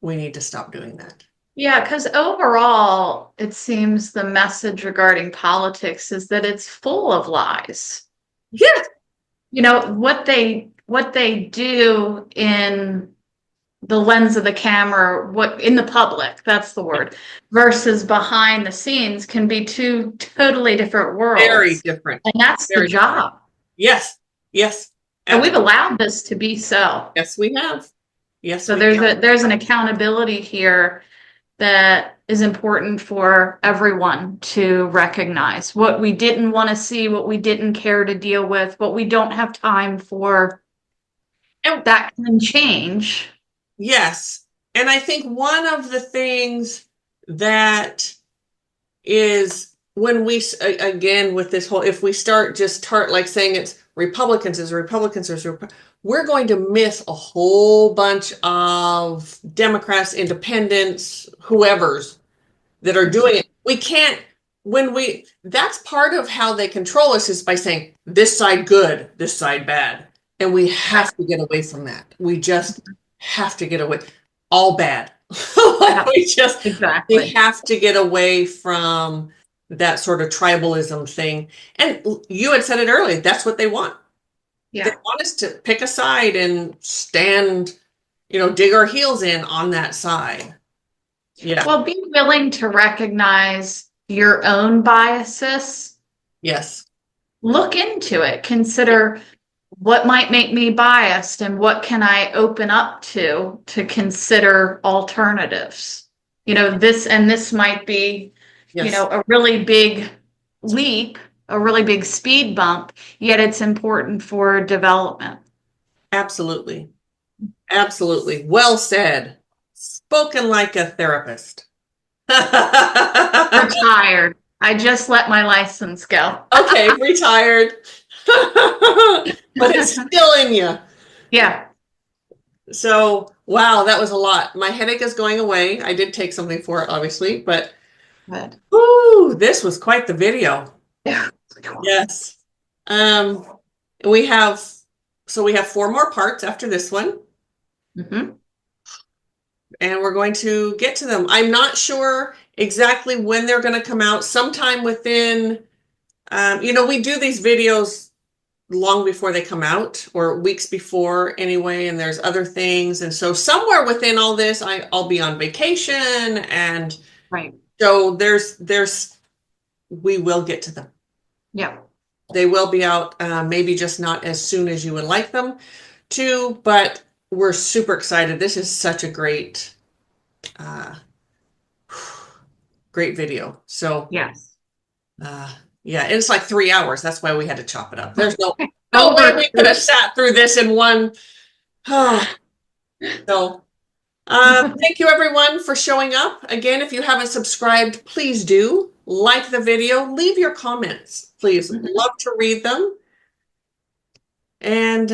We need to stop doing that. Yeah, because overall, it seems the message regarding politics is that it's full of lies. Yeah. You know, what they do in the lens of the camera, what in the public, that's the word, versus behind the scenes can be two totally different worlds. Very different. And that's Very the job. Yes. Yes. And we've allowed this to be so. Yes, we have. Yes. So we there's have. there's an accountability here that is important for everyone to recognize. What we didn't want to see, what we didn't care to deal with, what we don't have time for, And that can change. yes. And I think one of the things that is when we, again, with this whole, if we start just like saying it's Republicans is Republicans, we're going to miss a whole bunch of Democrats, independents, whoever's that are doing it. We can't, that's part of how they control us is by saying this side good, this side bad. And we have to get away from that. We just have to get away. All bad. We have to get away from that sort of tribalism thing. And you had said it earlier, that's what they want. Yeah. They want us to pick a side and stand, dig our heels in on that side. Yeah. Well, be willing to recognize your own biases. Yes. Look into it. Consider what might make me biased and what can I open up to consider alternatives. This might be, Yes. A really big leap, a really big speed bump, yet it's important for development. Absolutely. Absolutely. Well said. Spoken like a therapist. Retired. I just let my license go. Okay, retired. But it's still in you. Yeah. So, wow, that was a lot. My headache is going away. I did take something for it, obviously, but Good. whoo, this was quite the video. Yeah. Yes. We have 4 more parts after this one. Mhm. and we're going to get to them. I'm not sure exactly when they're going to come out. Sometime within, we do these videos long before they come out, or weeks before anyway, and there's other things. And so somewhere within all this, I'll be on vacation, and Right. so we will get to them. Yeah. They will be out, maybe just not as soon as you would like them to, but we're super excited. This is such a great, great video. So Yes. yeah, it's like 3 hours. That's why we had to chop it up. There's no way Over. we could have sat through this in one. So thank you everyone for showing up. Again, if you haven't subscribed, please do. Like the video, leave your comments, please. Love to read them. And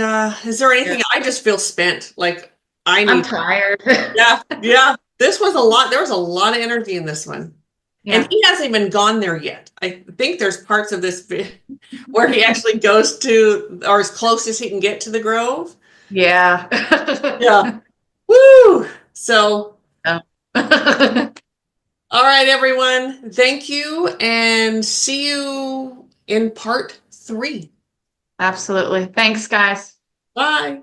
is there anything? Yeah. I just feel spent. Like I I'm need. tired. Yeah. This was a lot. There was a lot of energy in this one. And Yeah. he hasn't even gone there yet. I think there's parts of this where he actually goes to, or as close as he can get to the grove. Yeah. Yeah. Woo! So, Yeah. all right, everyone. Thank you, and see you in part 3. Absolutely. Thanks, guys. Bye.